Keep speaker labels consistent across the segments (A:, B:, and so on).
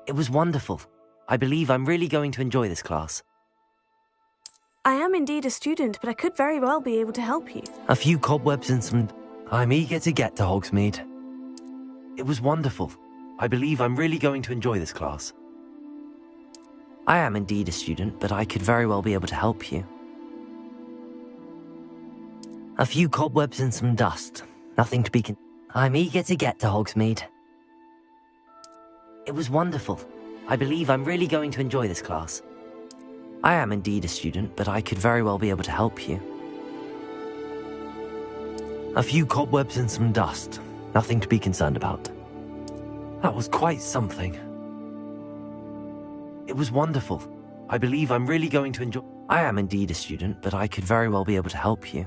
A: It was wonderful. I believe I'm really going to enjoy this class.
B: I am indeed a student, but I could very well be able to help you.
A: A few cobwebs and some... I'm eager to get to Hogsmeade. It was wonderful. I believe I'm really going to enjoy this class. I am indeed a student, but I could very well be able to help you. A few cobwebs and some dust. Nothing to be I'm eager to get to Hogsmeade. It was wonderful. I believe I'm really going to enjoy this class. I am indeed a student, but I could very well be able to help you. A few cobwebs and some dust. Nothing to be concerned about. That was quite something. It was wonderful. I believe I'm really going to enjoy... I am indeed a student, but I could very well be able to help you.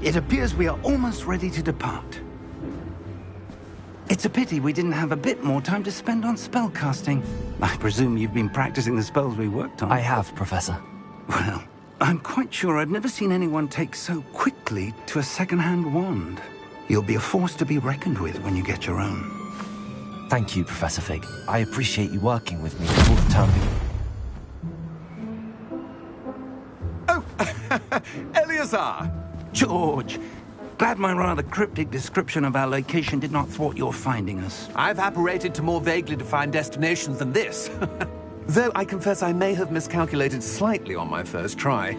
C: It appears we are almost ready to depart. It's a pity we didn't have a bit more time to spend on spellcasting. I presume you've been practicing the spells we worked on.
A: I have, Professor.
C: Well, I'm quite sure I've never seen anyone take so quickly to a second-hand wand. You'll be a force to be reckoned with when you get your own.
A: Thank you, Professor Fig. I appreciate you working with me all the time.
D: Oh, Eleazar!
C: George, glad my rather cryptic description of our location did not thwart your finding us.
D: I've apparated to more vaguely defined destinations than this. Though I confess I may have miscalculated slightly on my first try.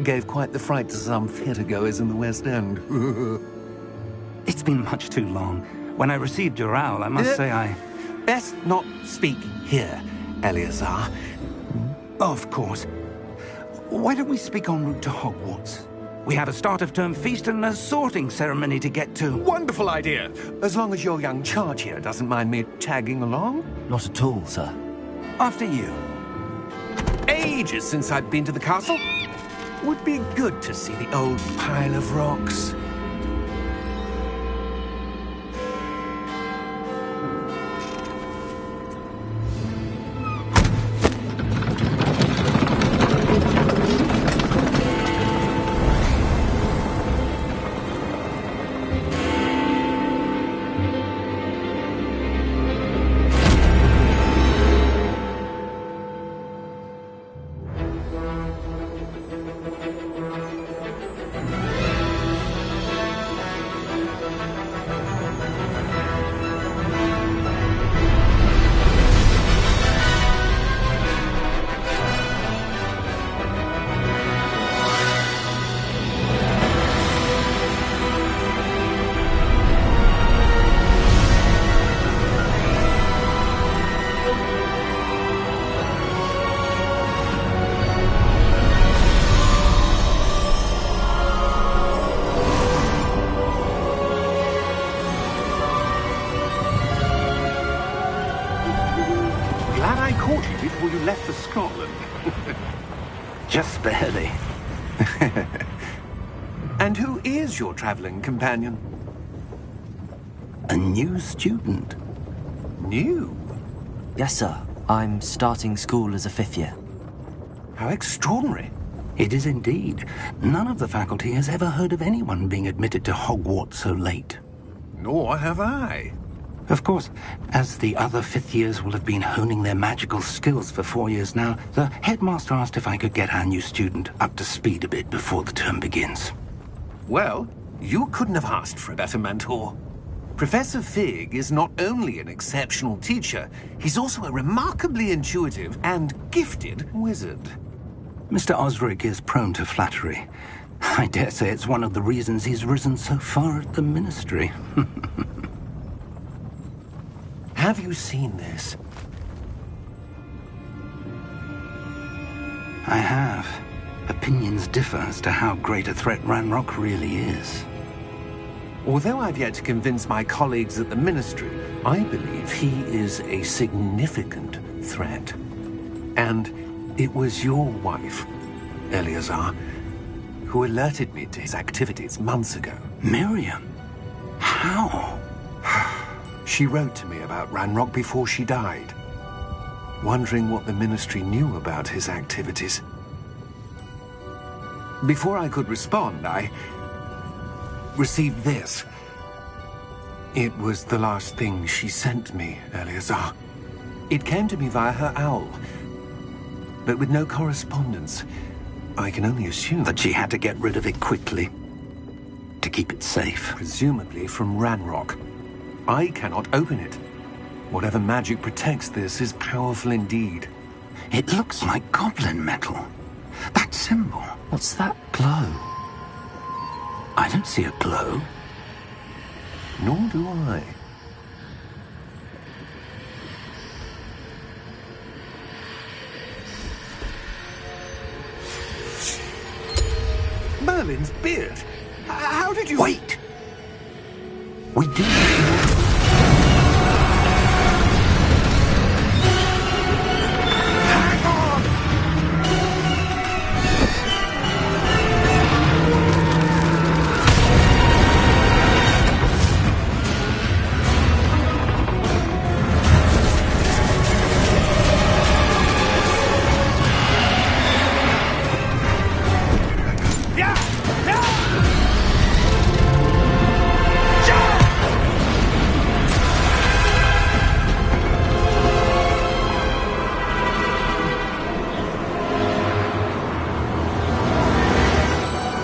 D: Gave quite the fright to some theatre-goers in the West End.
C: It's been much too long. When I received your owl, I must say I...
D: Best not speak here, Eleazar.
C: Of course. Why don't we speak en route to Hogwarts? We have a start-of-term feast and a sorting ceremony to get to.
D: Wonderful idea! As long as your young charge here doesn't mind me tagging along.
A: Not at all, sir.
C: After you.
D: Ages since I've been to the castle. Would be good to see the old pile of rocks.
C: Just barely.
D: And who is your traveling companion?
C: A new student.
D: New?
A: Yes, sir. I'm starting school as a 5th year.
D: How extraordinary.
C: It is indeed. None of the faculty has ever heard of anyone being admitted to Hogwarts so late.
D: Nor have I.
C: Of course, as the other 5th years will have been honing their magical skills for 4 years now, the headmaster asked if I could get our new student up to speed a bit before the term begins.
D: Well, you couldn't have asked for a better mentor. Professor Fig is not only an exceptional teacher, he's also a remarkably intuitive and gifted wizard.
C: Mr. Osric is prone to flattery. I dare say it's one of the reasons he's risen so far at the Ministry.
D: Have you seen this?
C: I have. Opinions differ as to how great a threat Ranrock really is.
D: Although I've yet to convince my colleagues at the Ministry, I believe he is a significant threat. And it was your wife, Eleazar, who alerted me to his activities months ago.
C: Miriam? How?
D: She wrote to me about Ranrock before she died, wondering what the Ministry knew about his activities. Before I could respond, I received this. It was the last thing she sent me, Eleazar. It came to me via her owl, but with no correspondence. I can only assume
C: That she had to get rid of it quickly, to keep it safe.
D: presumably from Ranrock. I cannot open it. Whatever magic protects this is powerful indeed.
C: It looks like goblin metal. That symbol.
A: What's that glow?
C: I don't see a glow.
D: Nor do I. Merlin's beard. How did you...
C: Wait! We do.
D: Hang on!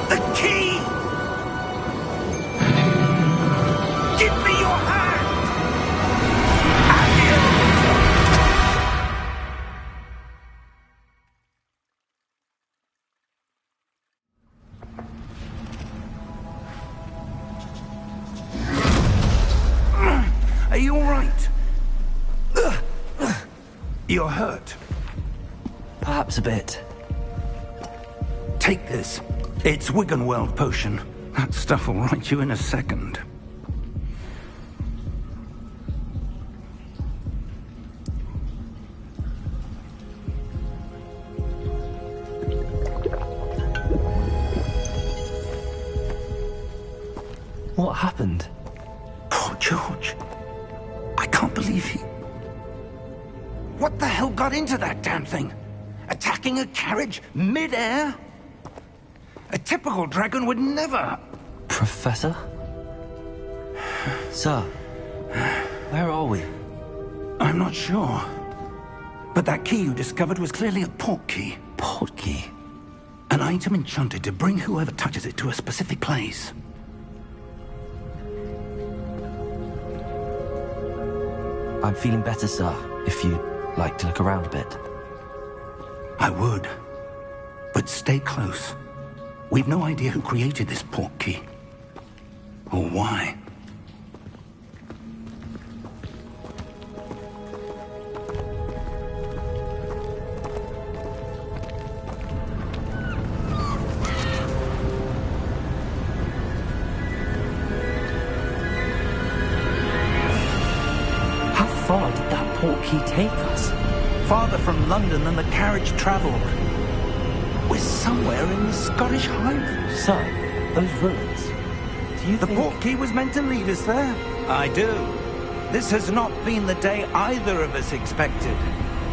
D: The key! Give me your hand!
C: Are you all right? You're hurt.
A: Perhaps a bit.
C: Take this. It's Wiggenweld potion. That stuff will right you in a second.
A: What happened?
C: Poor George. I can't believe he... What the hell got into that damn thing? Attacking a carriage mid-air? A typical dragon would never...
A: Professor? Sir, where are we?
C: I'm not sure. But that key you discovered was clearly a port key.
A: Port key?
C: An item enchanted to bring whoever touches it to a specific place.
A: I'm feeling better, sir, if you'd like to look around a bit.
C: I would. But stay close. We've no idea who created this port key. Or why.
A: How far did that port key take us?
C: Farther from London than the carriage traveled. We're somewhere in the Scottish Highlands.
A: Sir, those ruins. Do you
C: The
A: think...
C: portkey was meant to lead us there? I do. This has not been the day either of us expected.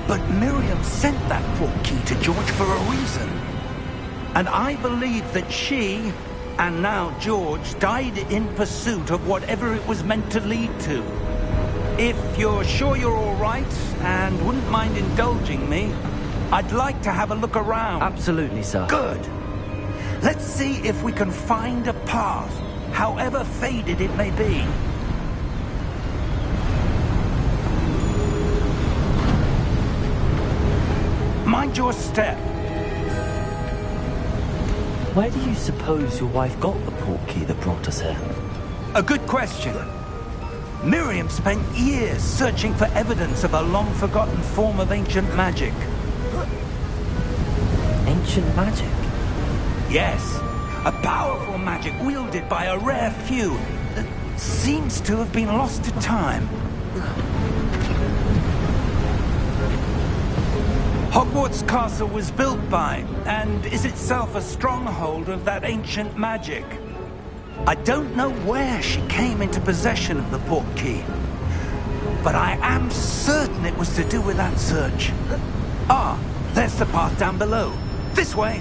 C: But Miriam sent that portkey to George for a reason. And I believe that she, and now George, died in pursuit of whatever it was meant to lead to. If you're sure you're all right, and wouldn't mind indulging me, I'd like to have a look around.
A: Absolutely, sir.
C: Good. Let's see if we can find a path, however faded it may be. Mind your step.
A: Where do you suppose your wife got the portkey that brought us here?
C: A good question. Miriam spent years searching for evidence of a long-forgotten form of ancient magic.
A: Ancient magic?
C: Yes, a powerful magic wielded by a rare few that seems to have been lost to time. Hogwarts Castle was built by, and is itself a stronghold of that ancient magic. I don't know where she came into possession of the portkey, but I am certain it was to do with that search. Ah, there's the path down below. This way.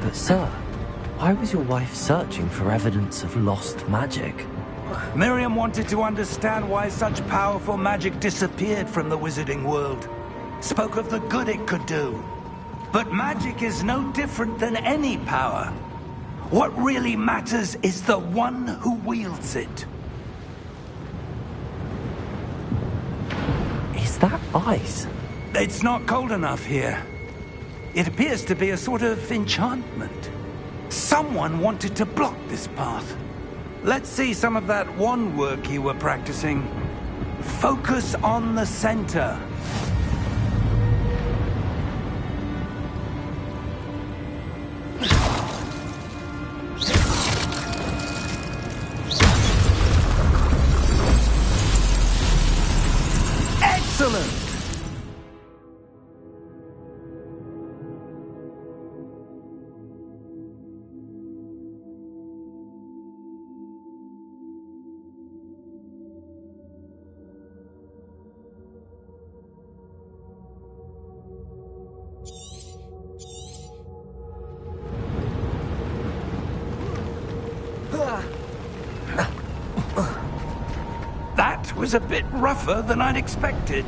A: But sir, why was your wife searching for evidence of lost magic?
C: Miriam wanted to understand why such powerful magic disappeared from the wizarding world. Spoke of the good it could do. But magic is no different than any power. What really matters is the one who wields it.
A: Is that ice?
C: It's not cold enough here. It appears to be a sort of enchantment. Someone wanted to block this path. Let's see some of that wand work you were practicing. Focus on the center. Excellent! That was a bit rougher than I'd expected.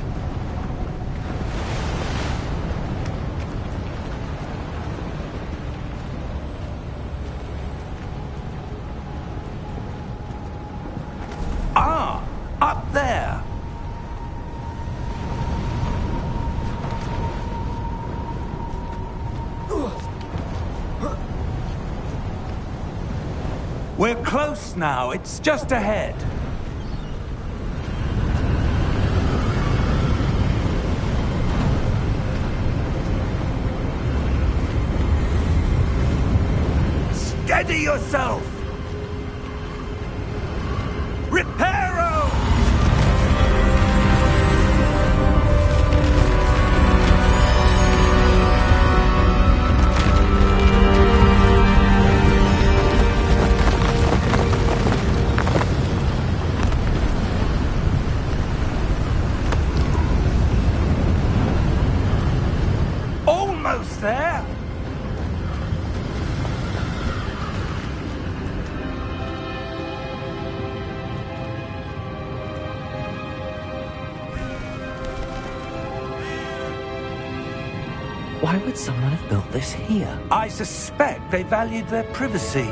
C: Ah, up there. We're close now. It's just ahead. Steady yourself! Reparo! Almost there!
A: Why would someone have built this here?
C: I suspect they valued their privacy.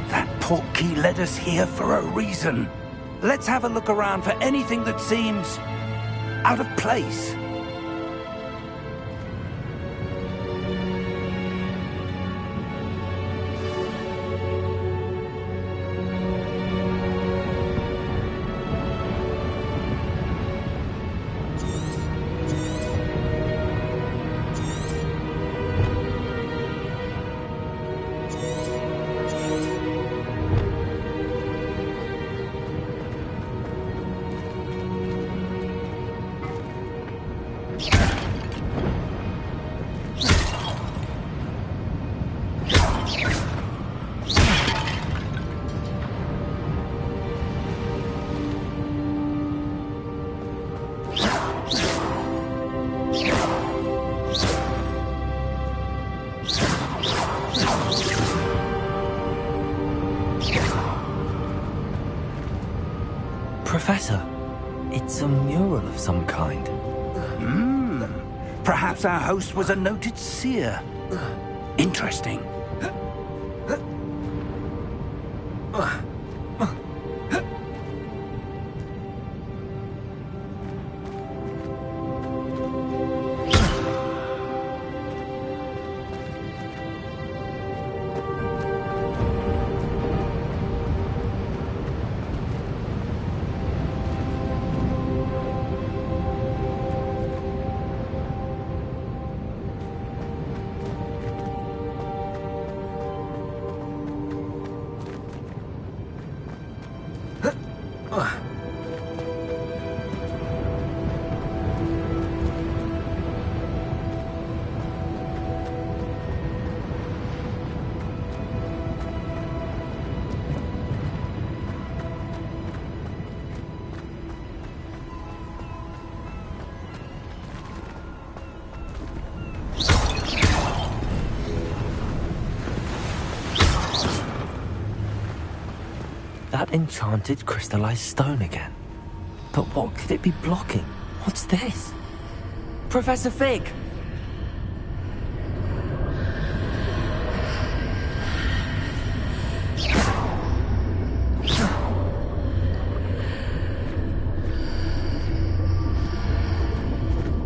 C: That portkey led us here for a reason. Let's have a look around for anything that seems out of place.
A: Professor, it's a mural of some kind.
C: Perhaps our host was a noted seer. Interesting.
A: That enchanted crystallized stone again. But what could it be blocking? What's this? Professor Fig!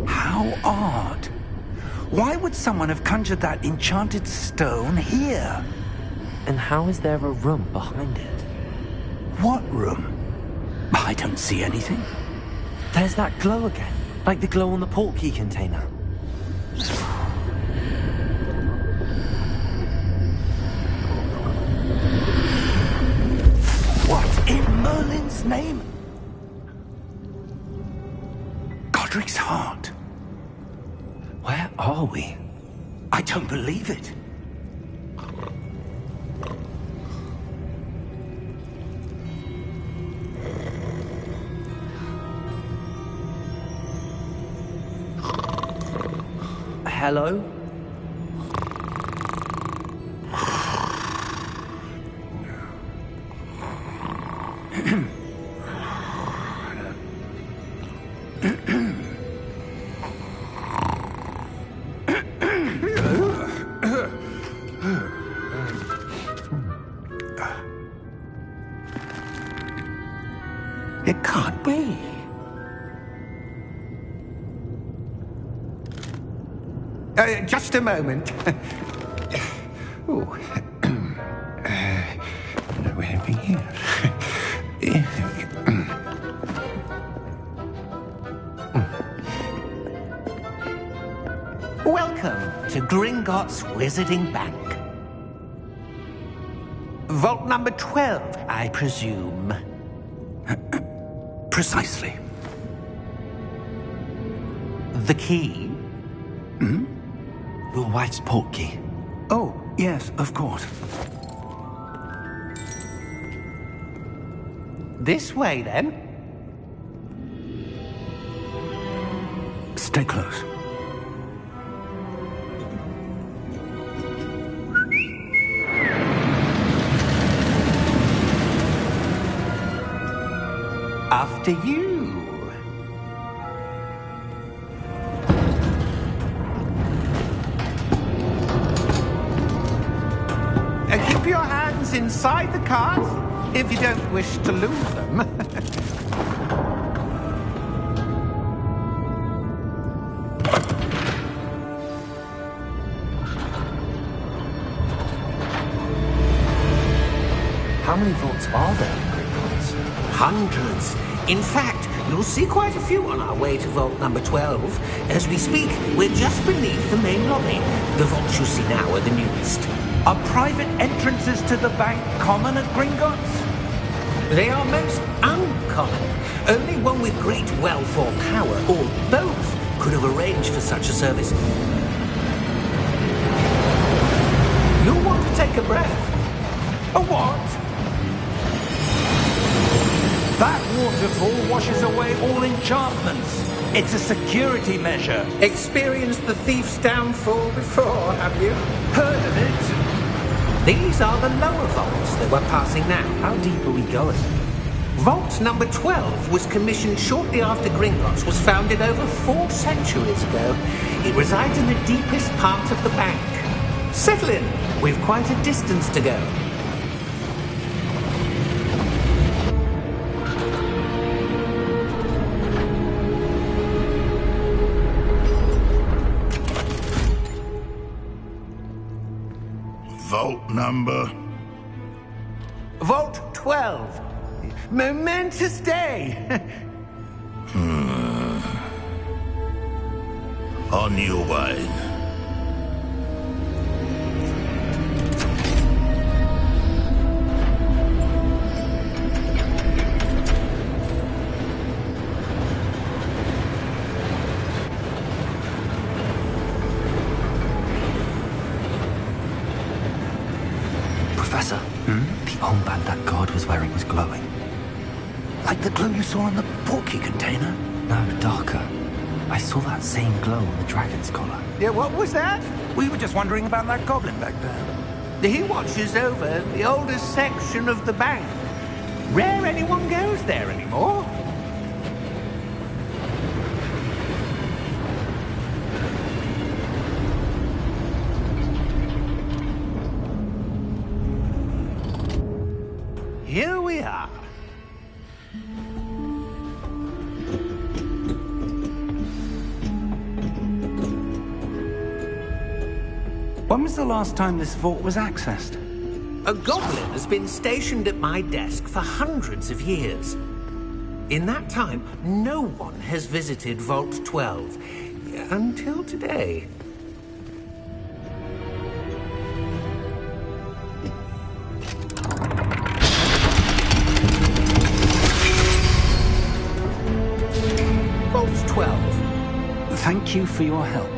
C: How odd. Why would someone have conjured that enchanted stone here?
A: And how is there a room behind it?
C: What room? I don't see anything.
A: There's that glow again, like the glow on the portkey container.
C: What in Merlin's name? Godric's heart.
A: Where are we?
C: I don't believe it.
A: Hello?
C: It can't be. Just a moment. Oh. Where are we here?
E: Welcome to Gringotts Wizarding Bank. Vault number 12, I presume.
C: Precisely.
E: The key?
A: Your wife's portkey.
C: Oh, yes, of course.
E: This way, then.
C: Stay close.
E: After you. Keep your hands inside the cart if you don't wish to lose them.
A: How many vaults are there in Gringotts?
E: Hundreds. In fact, you'll see quite a few on our way to vault number 12. As we speak, we're just beneath the main lobby. The vaults you see now are the newest.
C: Are private entrances to the bank common at Gringotts?
E: They are most uncommon. Only one with great wealth or power, or both, could have arranged for such a service. You'll want to take a breath.
C: A what? That waterfall washes away all enchantments. It's a security measure.
E: Experienced the thief's downfall before, have you?
C: Heard of it?
E: These are the lower vaults that we're passing now.
A: How deep are we going?
E: Vault number 12 was commissioned shortly after Gringotts was founded over 4 centuries ago. It resides in the deepest part of the bank. Settle in. We've quite a distance to go.
C: Vault number?
E: Vault 12. Momentous day.
C: On your way.
A: Professor, the armband that guard was wearing was glowing.
C: Like the glow you saw on the porky container?
A: No, darker. I saw that same glow on the dragon's collar.
E: Yeah, what was that?
C: We were just wondering about that goblin back there.
E: He watches over the oldest section of the bank. Rare anyone goes there anymore. Here we are.
C: When was the last time this vault was accessed?
E: A goblin has been stationed at my desk for hundreds of years. In that time, no one has visited Vault 12 until today. Vault 12.
C: Thank you for your help.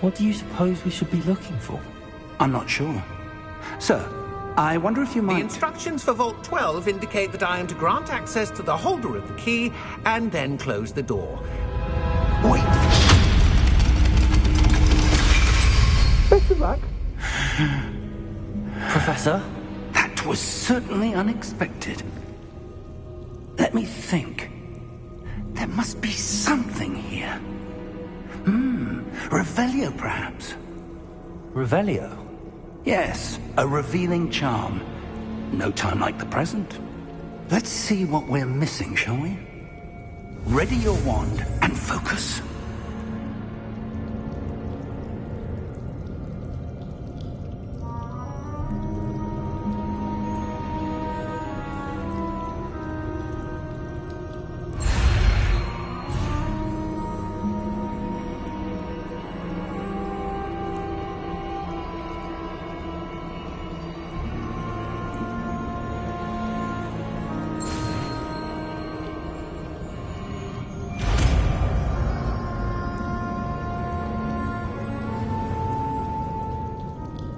A: What do you suppose we should be looking for?
C: I'm not sure. Sir, I wonder if you
E: The
C: might...
E: instructions for Vault 12 indicate that I am to grant access to the holder of the key and then close the door.
C: Wait!
E: Best of luck.
A: Professor?
C: That was certainly unexpected. Let me think. There must be something here. Revelio, perhaps?
A: Revelio?
C: Yes, a revealing charm. No time like the present. Let's see what we're missing, shall we? Ready your wand and focus.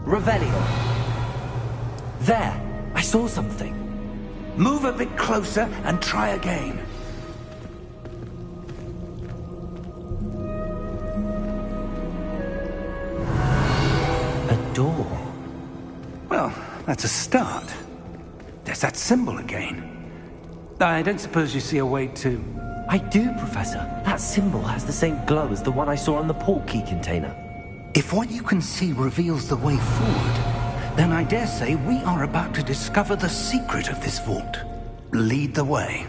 A: Revelio. There! I saw something.
C: Move a bit closer and try again.
A: A door.
C: Well, that's a start. There's that symbol again. I don't suppose you see a way to...
A: I do, Professor. That symbol has the same glow as the one I saw on the port key container.
C: If what you can see reveals the way forward, then I dare say we are about to discover the secret of this vault. Lead the way.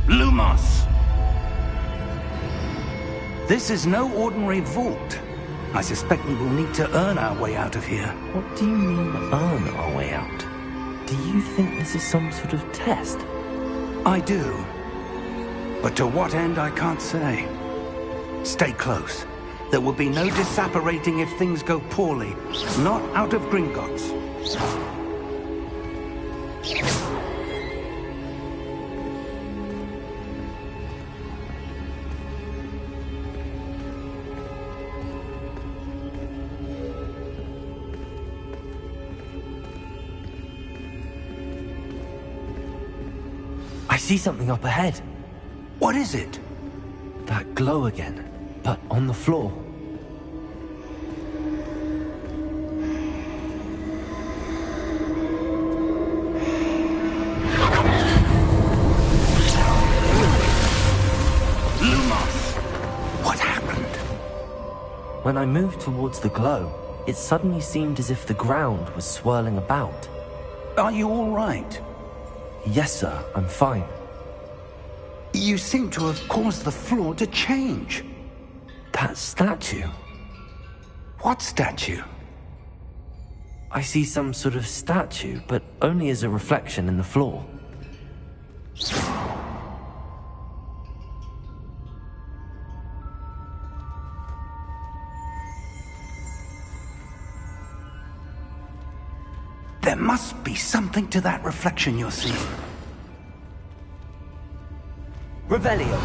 C: Lumos! This is no ordinary vault. I suspect we will need to earn our way out of here.
A: What do you mean, earn our way out? Do you think this is some sort of test?
C: I do. But to what end, I can't say. Stay close. There will be no disapparating if things go poorly. Not out of Gringotts.
A: I see something up ahead.
C: What is it?
A: That glow again, but on the floor.
C: Lumos! What happened?
A: When I moved towards the glow, it suddenly seemed as if the ground was swirling about.
C: Are you all right?
A: Yes, sir, I'm fine.
C: You seem to have caused the floor to change.
A: That statue.
C: What statue?
A: I see some sort of statue, but only as a reflection in the floor.
C: There must be something to that reflection you're seeing.
A: Revelio.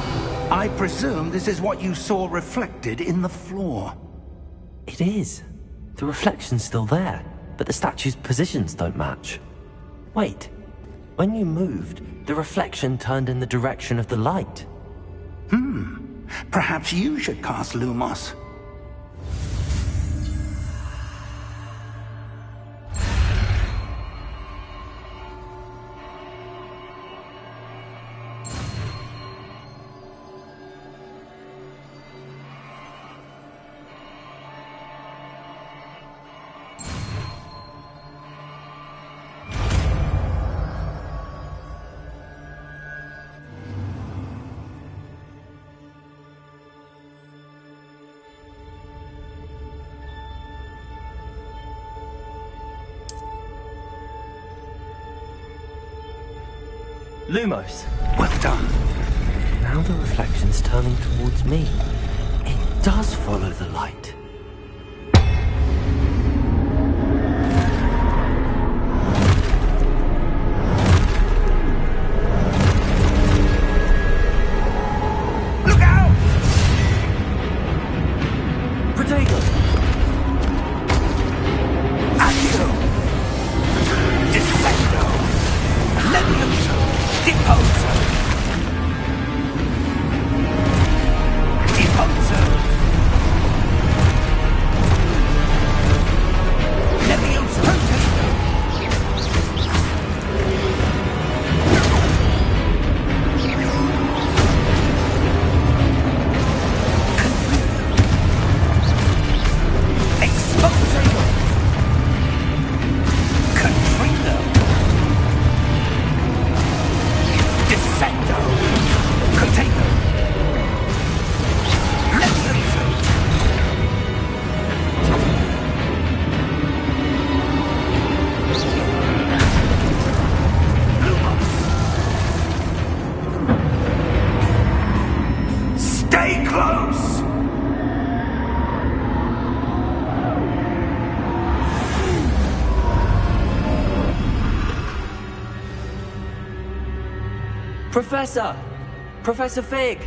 C: I presume this is what you saw reflected in the floor.
A: It is. The reflection's still there, but the statue's positions don't match. Wait. When you moved, the reflection turned in the direction of the light.
C: Perhaps you should cast Lumos.
A: Lumos.
C: Well done.
A: Now the reflection's turning towards me. It does follow the light.
C: Look out!
A: Protego!
C: Accio! Defendo! Levioso! Deposo! Deposo! Levioso! Exposo! Confringo! Defendo! Protego! Levioso! Stay close!
A: Professor! Professor Fig!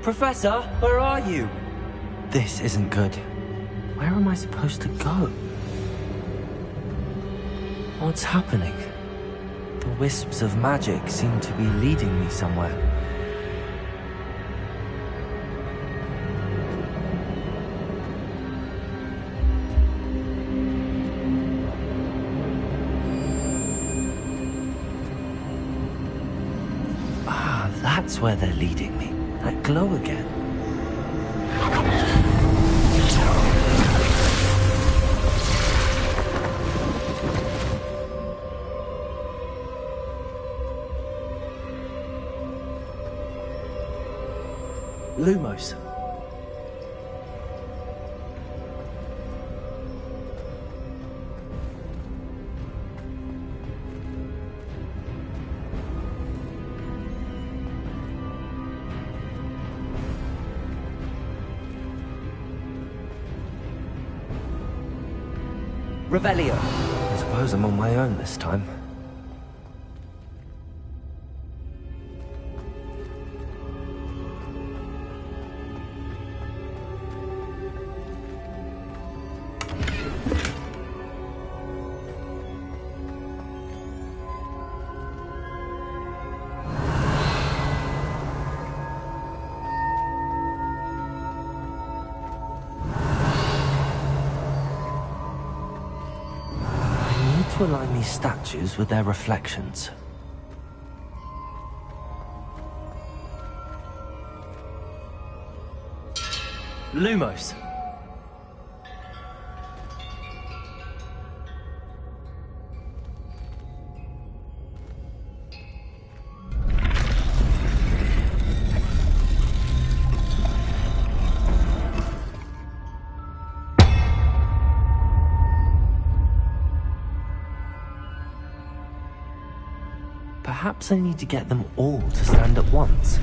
A: Professor, where are you? This isn't good. Where am I supposed to go? What's happening? The wisps of magic seem to be leading me somewhere. Ah, that's where they're leading me. That glow again. Lumos. Revelio. I suppose I'm on my own this time. To align these statues with their reflections. Lumos. Perhaps I need to get them all to stand at once.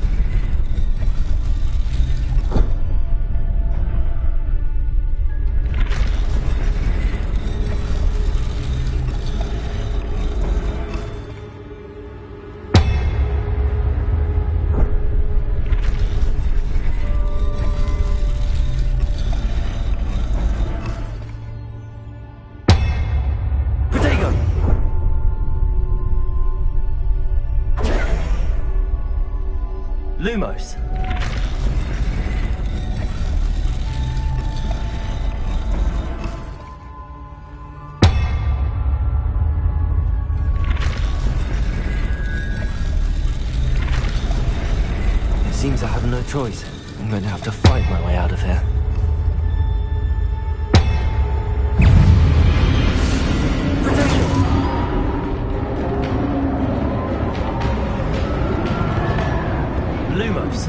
A: Lumos. It seems I have no choice. I'm going to have to fight my way out of here. Lumos.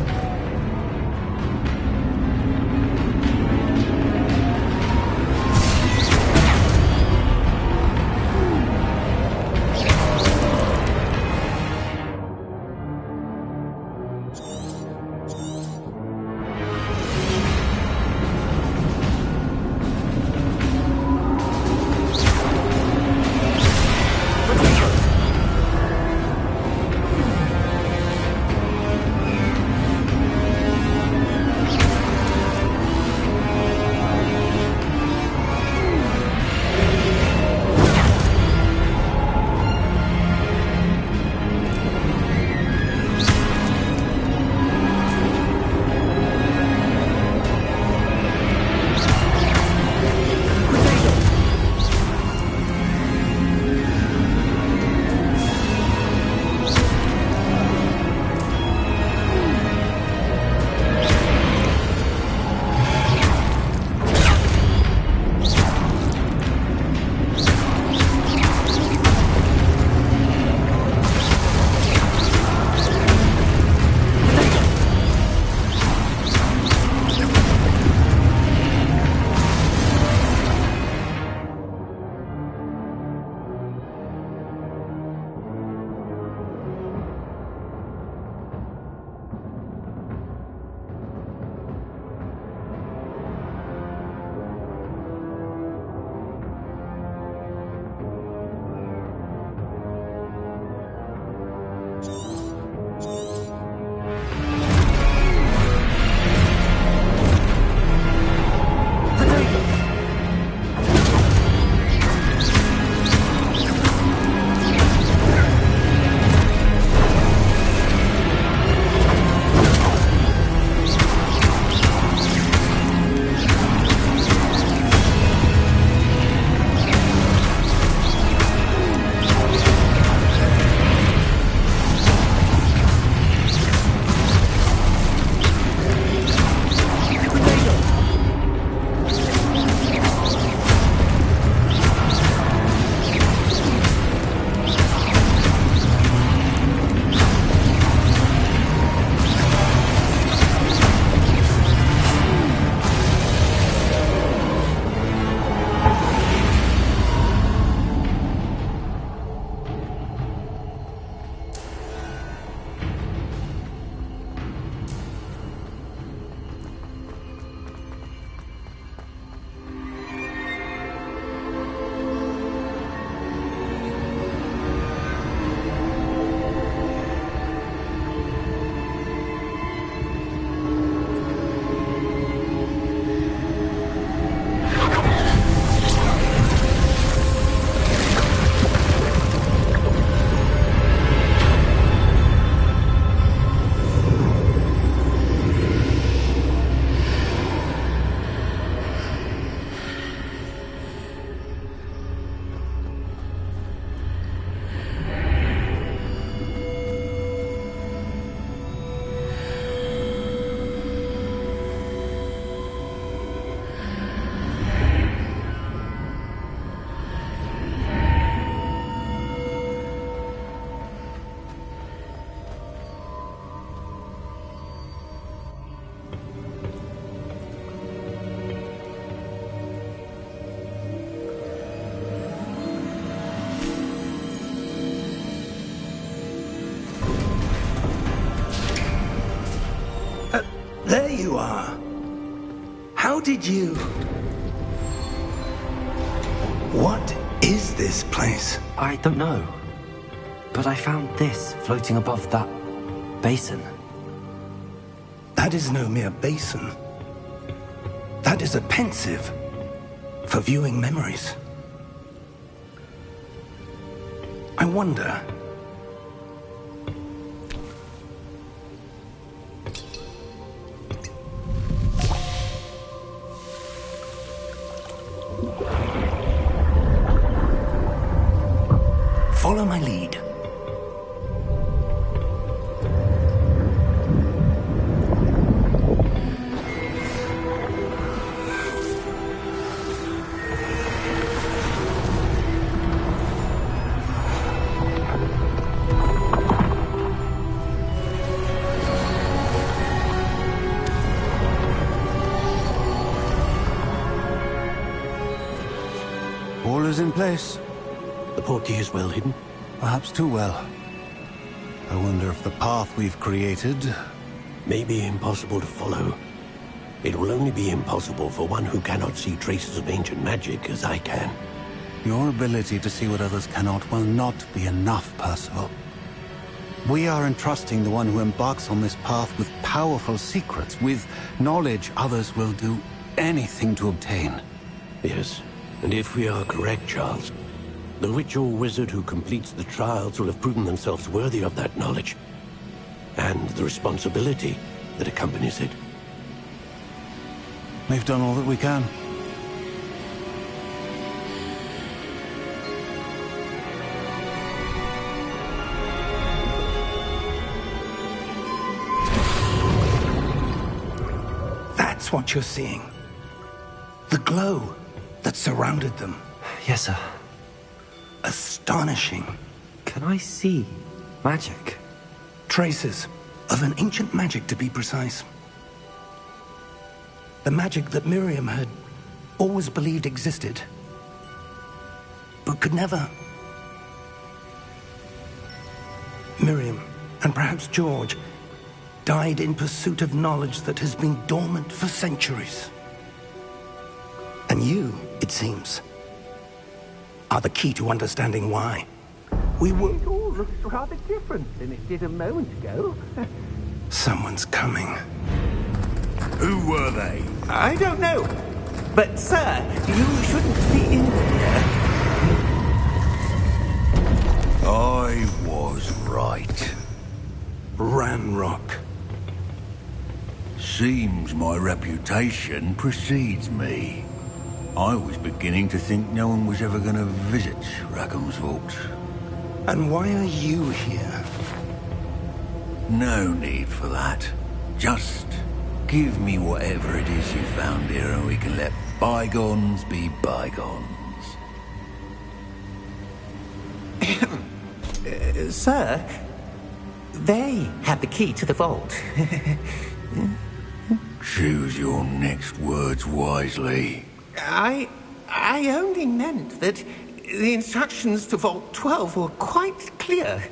C: did you... What is this place?
A: I don't know. But I found this floating above that basin.
C: That is no mere basin. That is a pensive for viewing memories. I wonder... Follow my lead.
F: All is in place.
G: The portkey is well hidden?
F: Perhaps too well. I wonder if the path we've created...
G: May be impossible to follow. It will only be impossible for one who cannot see traces of ancient magic as I can.
F: Your ability to see what others cannot will not be enough, Percival. We are entrusting the one who embarks on this path with powerful secrets, with knowledge others will do anything to obtain.
G: Yes, and if we are correct, Charles, the witch or wizard who completes the trials will have proven themselves worthy of that knowledge, and the responsibility that accompanies it.
F: We've done all that we can.
C: That's what you're seeing. The glow that surrounded them.
A: Yes, sir.
C: Astonishing.
A: Can I see magic?
C: Traces of an ancient magic, to be precise. The magic that Miriam had always believed existed, but could never. Miriam, and perhaps George, died in pursuit of knowledge that has been dormant for centuries. And you, it seems, are the key to understanding why.
E: It all looks rather different than it did a moment ago.
C: Someone's coming.
H: Who were they?
E: I don't know. But, sir, you shouldn't be in here.
H: I was right.
C: Ranrock.
H: Seems my reputation precedes me. I was beginning to think no one was ever going to visit Rackham's Vault.
C: And why are you here?
H: No need for that. Just give me whatever it is you found here and we can let bygones be bygones.
E: Sir, they have the key to the vault.
H: Choose your next words wisely.
E: I only meant that the instructions to Vault 12 were quite clear.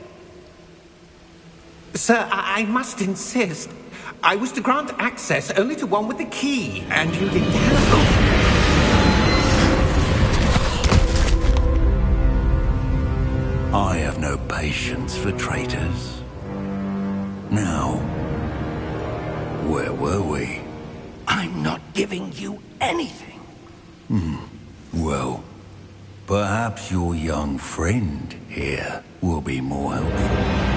E: Sir, I must insist. I was to grant access only to one with the key, and you didn't have...
H: I have no patience for traitors. Now, where were we?
C: I'm not giving you anything.
H: Well, perhaps your young friend here will be more helpful.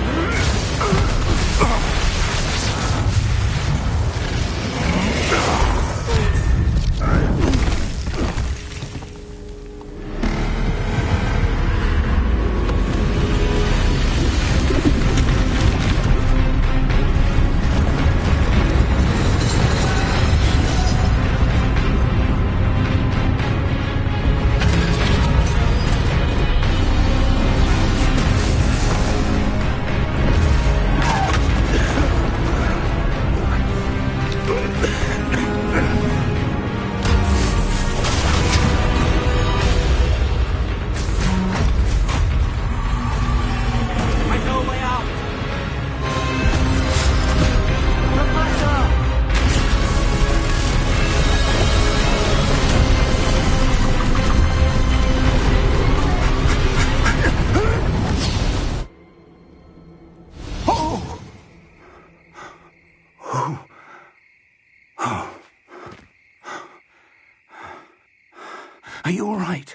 C: Are you all right?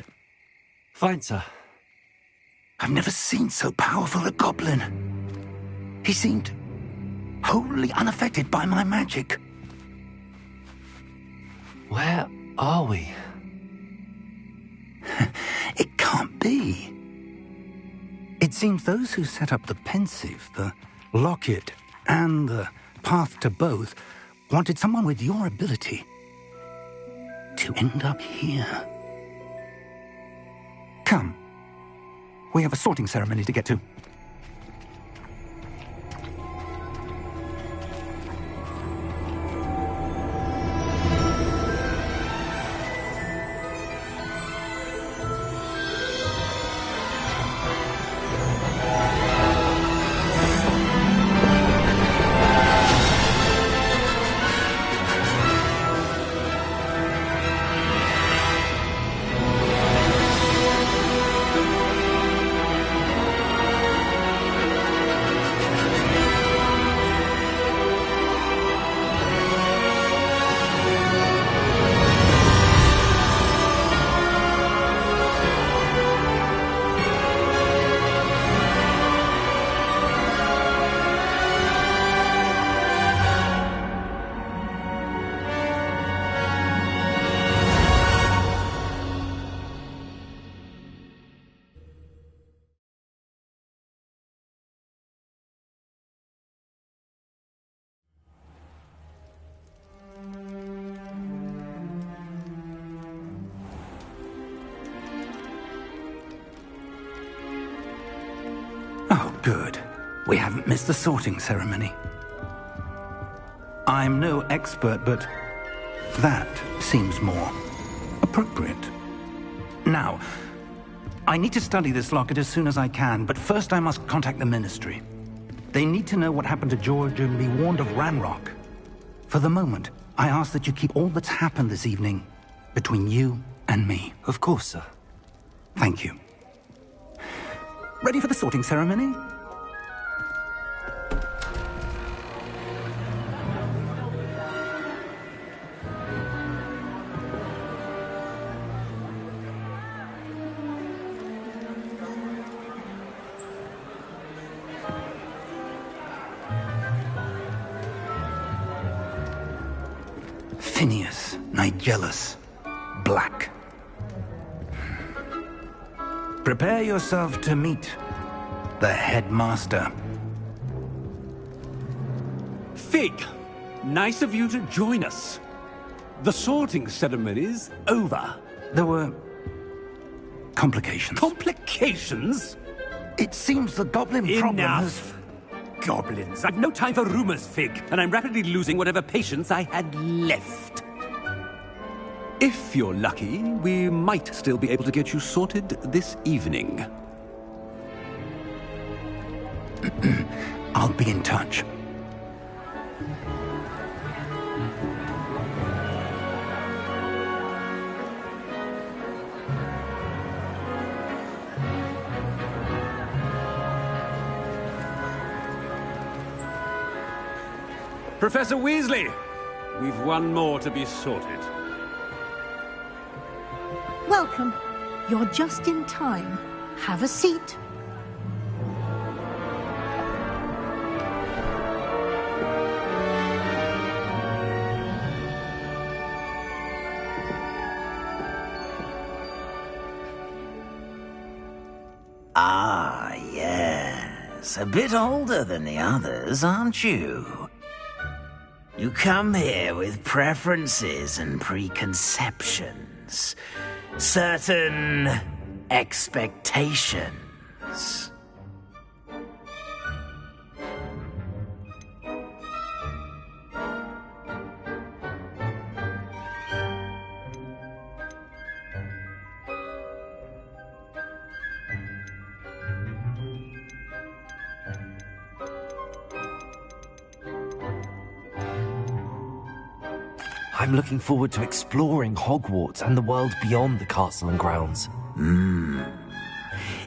A: Fine, sir.
C: I've never seen so powerful a goblin. He seemed wholly unaffected by my magic.
A: Where are we?
C: It can't be. It seems those who set up the pensive, the locket, and the path to both wanted someone with your ability to end up here. Come. We have a sorting ceremony to get to. Oh, good. We haven't missed the sorting ceremony. I'm no expert, but that seems more appropriate. Now, I need to study this locket as soon as I can, but first I must contact the Ministry. They need to know what happened to George and be warned of Ranrock. For the moment, I ask that you keep all that's happened this evening between you and me.
A: Of course, sir.
C: Thank you. Ready for the sorting ceremony? Phineas, Nigellus, Black. Prepare yourself to meet the headmaster.
I: Fig, nice of you to join us. The sorting ceremony's over.
C: There were complications.
I: Complications?
C: It seems the goblin problem has...
I: Enough! Goblins. I've no time for rumors, Fig, and I'm rapidly losing whatever patience I had left. If you're lucky, we might still be able to get you sorted this evening.
C: I'll be in touch.
I: Professor Weasley, we've one more to be sorted.
J: Welcome. You're just in time. Have a seat.
K: Ah, yes. A bit older than the others, aren't you? You come here with preferences and preconceptions. Certain expectations.
A: I'm looking forward to exploring Hogwarts and the world beyond the castle and grounds.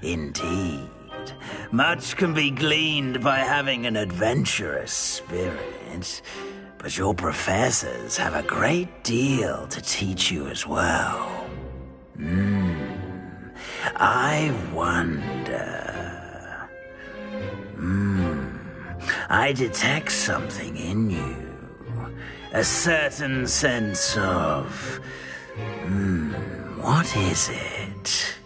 K: Indeed. Much can be gleaned by having an adventurous spirit, but your professors have a great deal to teach you as well. I wonder... I detect something in you. A certain sense of... what is it?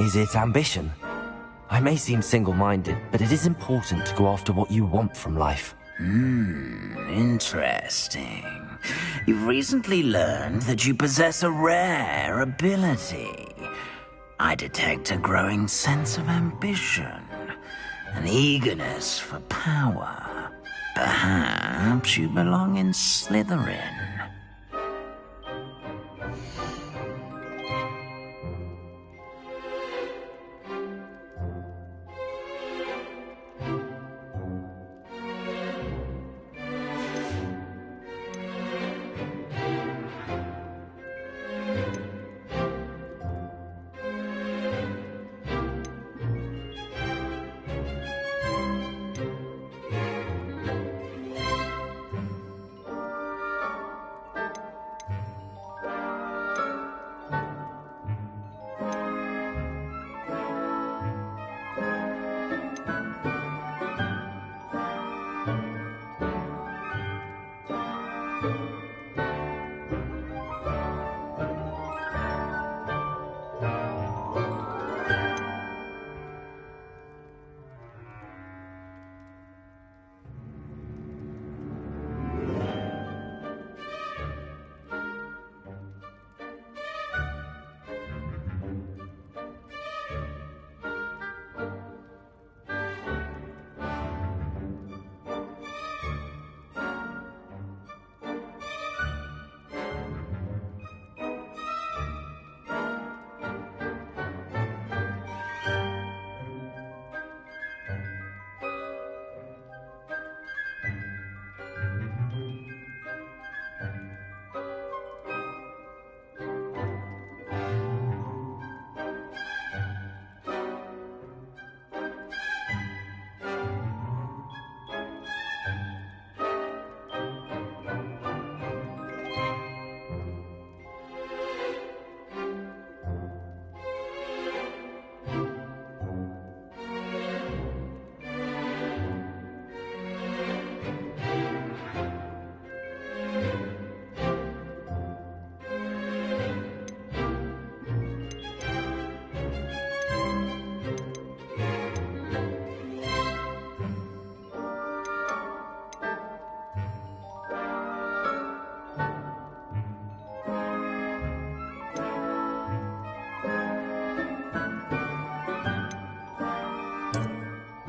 A: Is it ambition? I may seem single-minded, but it is important to go after what you want from life.
K: Interesting. You've recently learned that you possess a rare ability. I detect a growing sense of ambition, an eagerness for power. Perhaps you belong in Slytherin.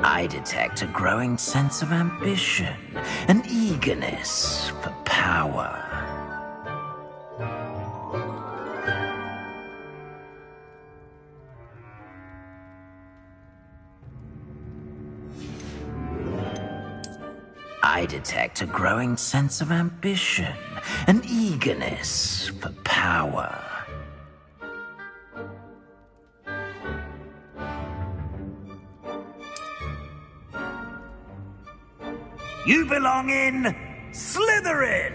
K: I detect a growing sense of ambition, an eagerness for power. I detect a growing sense of ambition, an eagerness for power. You belong in Slytherin!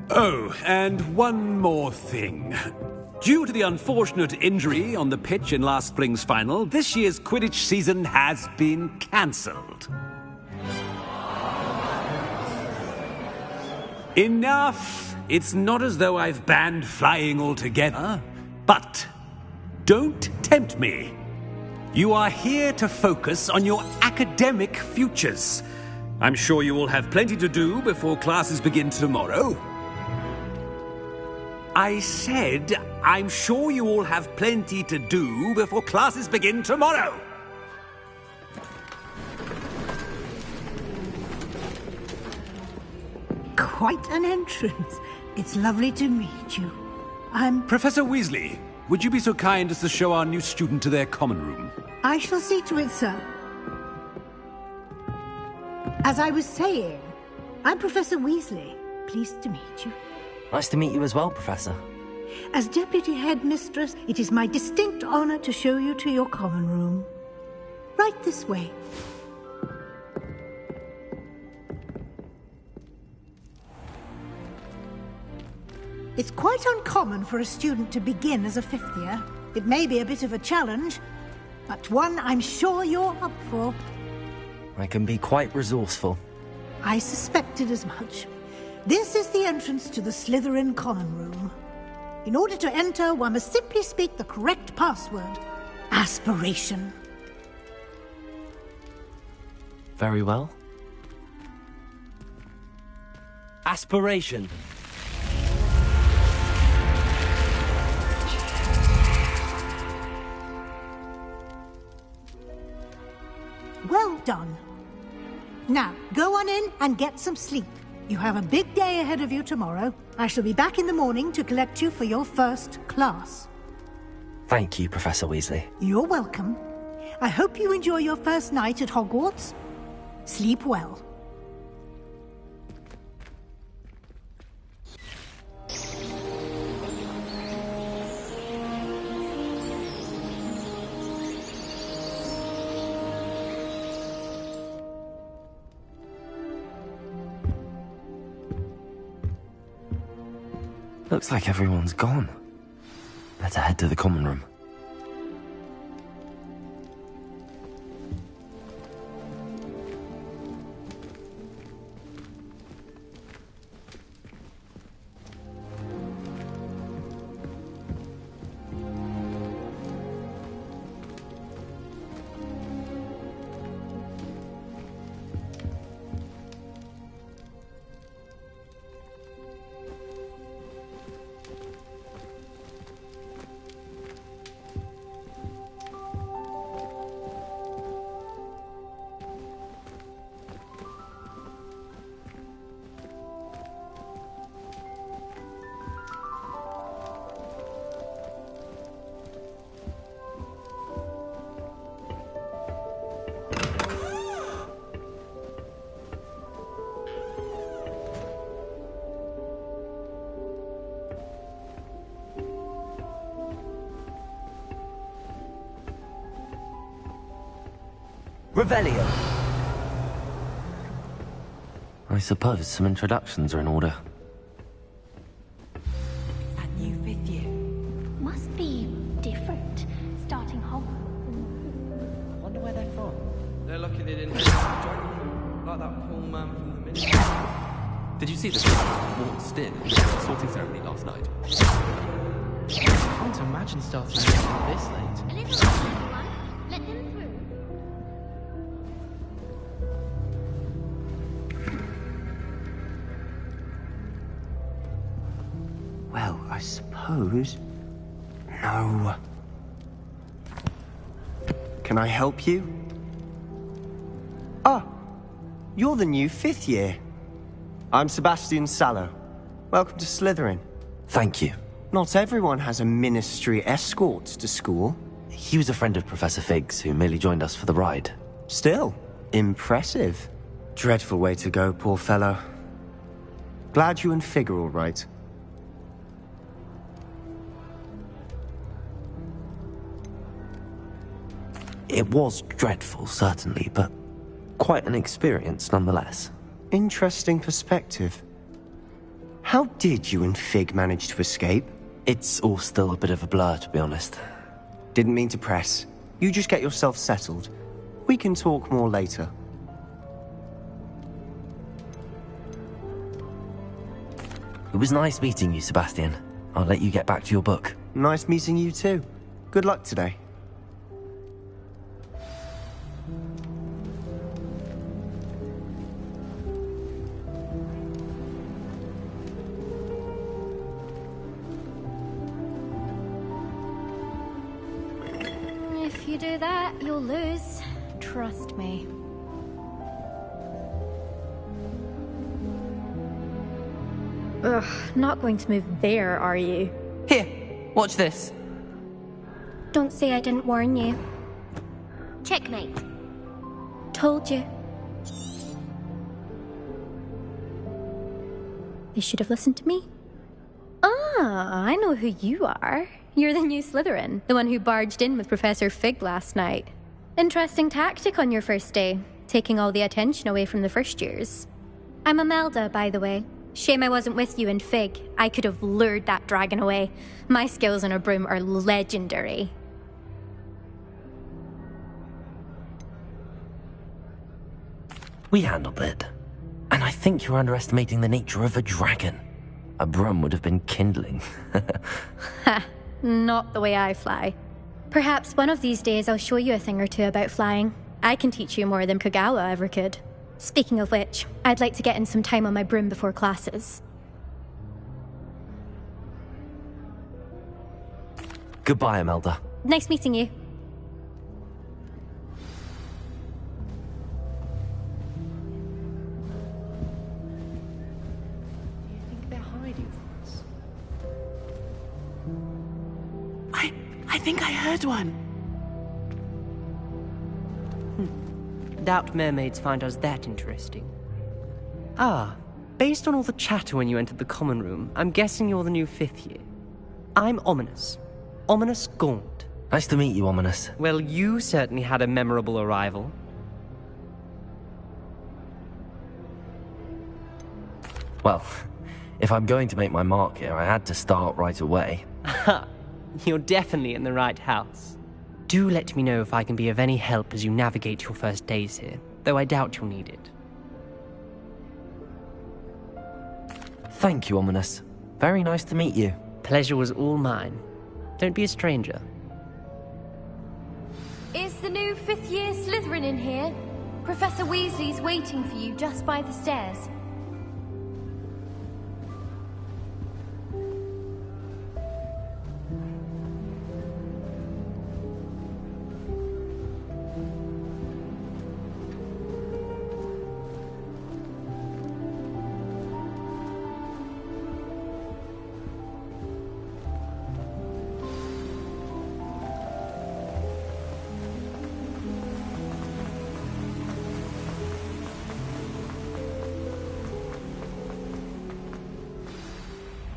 I: Oh, and one more thing. Due to the unfortunate injury on the pitch in last spring's final, this year's Quidditch season has been cancelled. Enough! It's not as though I've banned flying altogether. But don't tempt me. You are here to focus on your academic futures. I'm sure you will have plenty to do before classes begin tomorrow. I said, I'm sure you all have plenty to do before classes begin tomorrow.
J: Quite an entrance. It's lovely to meet you. I'm...
I: Professor Weasley, would you be so kind as to show our new student to their common room?
J: I shall see to it, sir. As I was saying, I'm Professor Weasley. Pleased to meet you.
A: Nice to meet you as well, Professor.
J: As Deputy Headmistress, it is my distinct honor to show you to your common room. Right this way. It's quite uncommon for a student to begin as a fifth year. It may be a bit of a challenge, but one I'm sure you're up for.
A: I can be quite resourceful.
J: I suspected as much. This is the entrance to the Slytherin common room. In order to enter, one must simply speak the correct password. Aspiration.
A: Very well. Aspiration.
J: Well done. Now, go on in and get some sleep. You have a big day ahead of you tomorrow. I shall be back in the morning to collect you for your first class.
A: Thank you, Professor Weasley.
J: You're welcome. I hope you enjoy your first night at Hogwarts. Sleep well.
A: Looks like everyone's gone. Better head to the common room. Revelio. I suppose some introductions are in order.
L: That new fifth year must be different. Starting Hogwarts.
M: Wonder where they're from. They're lucky they didn't have a dragon fruit, like that poor man from the ministry.
N: Did you see the waltzed in at the sorting ceremony last night?
M: I can't imagine starting this late.
L: A little bit, everyone. Let them through.
O: Well, I suppose... No. Can I help you? Ah, you're the new fifth year. I'm Sebastian Sallow. Welcome to Slytherin.
A: Thank you.
O: Not everyone has a ministry escort to school.
A: He was a friend of Professor Fig's who merely joined us for the ride.
O: Still, impressive. Dreadful way to go, poor fellow. Glad you and Fig are all right.
A: It was dreadful, certainly, but quite an experience nonetheless.
O: Interesting perspective. How did you and Fig manage to escape?
A: It's all still a bit of a blur, to be honest.
O: Didn't mean to press. You just get yourself settled. We can talk more later.
A: It was nice meeting you, Sebastian. I'll let you get back to your book.
O: Nice meeting you too. Good luck today.
L: If you do that, you'll lose. Trust me. Ugh, not going to move there, are you?
P: Here, watch this.
L: Don't say I didn't warn you. Checkmate. Told you. They should have listened to me. Ah, I know who you are. You're the new Slytherin, the one who barged in with Professor Fig last night. Interesting tactic on your first day, taking all the attention away from the first years. I'm Imelda, by the way. Shame I wasn't with you in Fig. I could have lured that dragon away. My skills on a broom are legendary.
A: We handled it. And I think you're underestimating the nature of a dragon. A broom would have been kindling.
L: Ha, not the way I fly. Perhaps one of these days I'll show you a thing or two about flying. I can teach you more than Kagawa ever could. Speaking of which, I'd like to get in some time on my broom before classes.
A: Goodbye, Imelda.
L: Nice meeting you.
P: I think I heard one. Doubt mermaids find us that interesting. Ah, based on all the chatter when you entered the common room, I'm guessing you're the new 5th year. I'm Ominous. Ominous Gaunt.
A: Nice to meet you, Ominous.
P: Well, you certainly had a memorable arrival.
A: Well, if I'm going to make my mark here, I had to start right away.
P: Ha! You're definitely in the right house. Do let me know if I can be of any help as you navigate your first days here, though I doubt you'll need it.
A: Thank you, Ominous. Very nice to meet you.
P: Pleasure was all mine. Don't be a stranger.
L: Is the new 5th year Slytherin in here? Professor Weasley's waiting for you just by the stairs.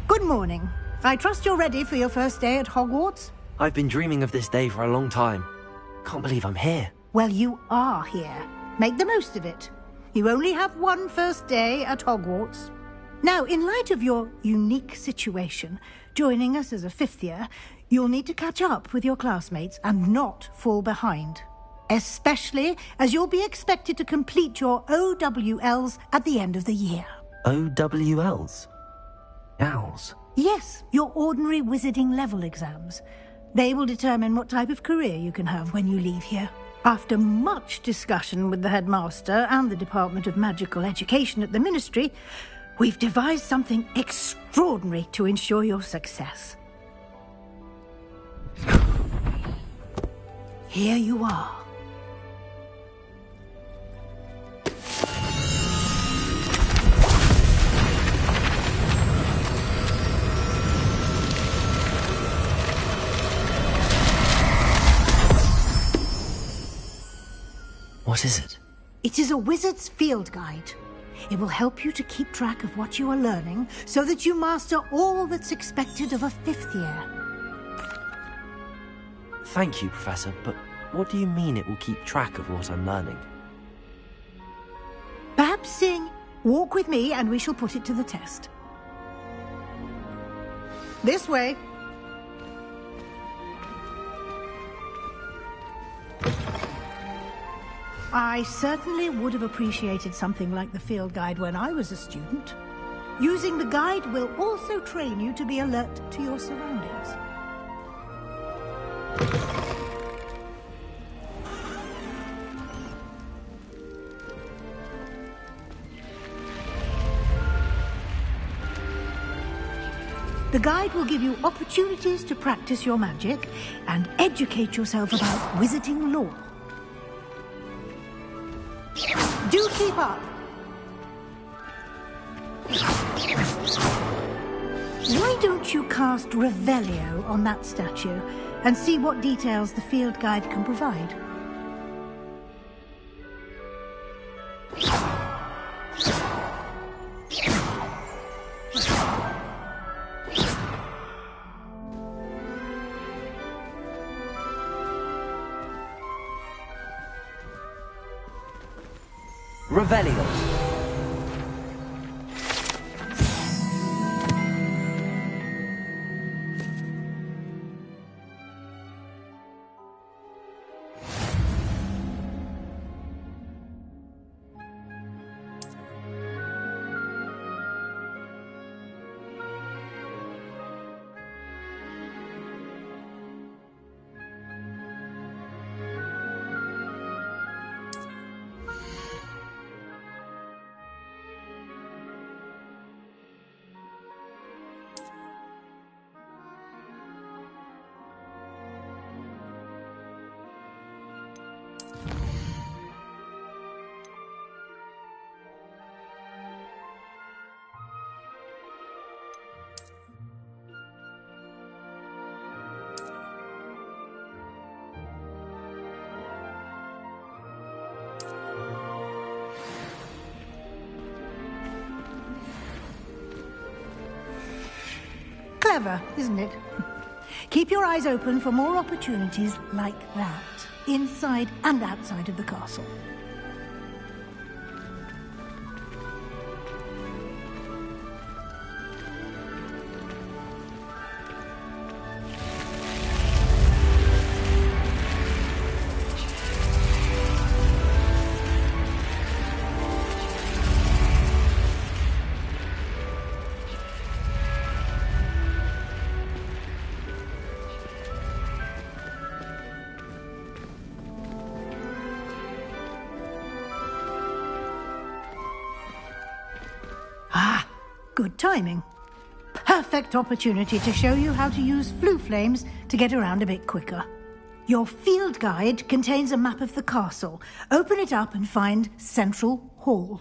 J: Good morning. I trust you're ready for your first day at Hogwarts?
A: I've been dreaming of this day for a long time. Can't believe I'm here.
J: Well, you are here. Make the most of it. You only have one first day at Hogwarts. Now, in light of your unique situation, joining us as a 5th year, you'll need to catch up with your classmates and not fall behind. Especially as you'll be expected to complete your OWLs at the end of the year.
A: OWLs? Owls?
J: Yes, your ordinary wizarding level exams. They will determine what type of career you can have when you leave here. After much discussion with the headmaster and the Department of Magical Education at the Ministry, we've devised something extraordinary to ensure your success. Here you are.
A: What is it?
J: It is a wizard's field guide. It will help you to keep track of what you are learning so that you master all that's expected of a 5th year.
A: Thank you, Professor, but what do you mean it will keep track of what I'm learning?
J: Perhaps sing, walk with me and we shall put it to the test. This way. I certainly would have appreciated something like the field guide when I was a student. Using the guide will also train you to be alert to your surroundings. The guide will give you opportunities to practice your magic and educate yourself about wizarding lore. Do keep up! Why don't you cast Revelio on that statue and see what details the field guide can provide?
A: Revelio.
J: Clever, isn't it? Keep your eyes open for more opportunities like that, inside and outside of the castle. Good timing. Perfect opportunity to show you how to use flue flames to get around a bit quicker. Your field guide contains a map of the castle. Open it up and find Central Hall.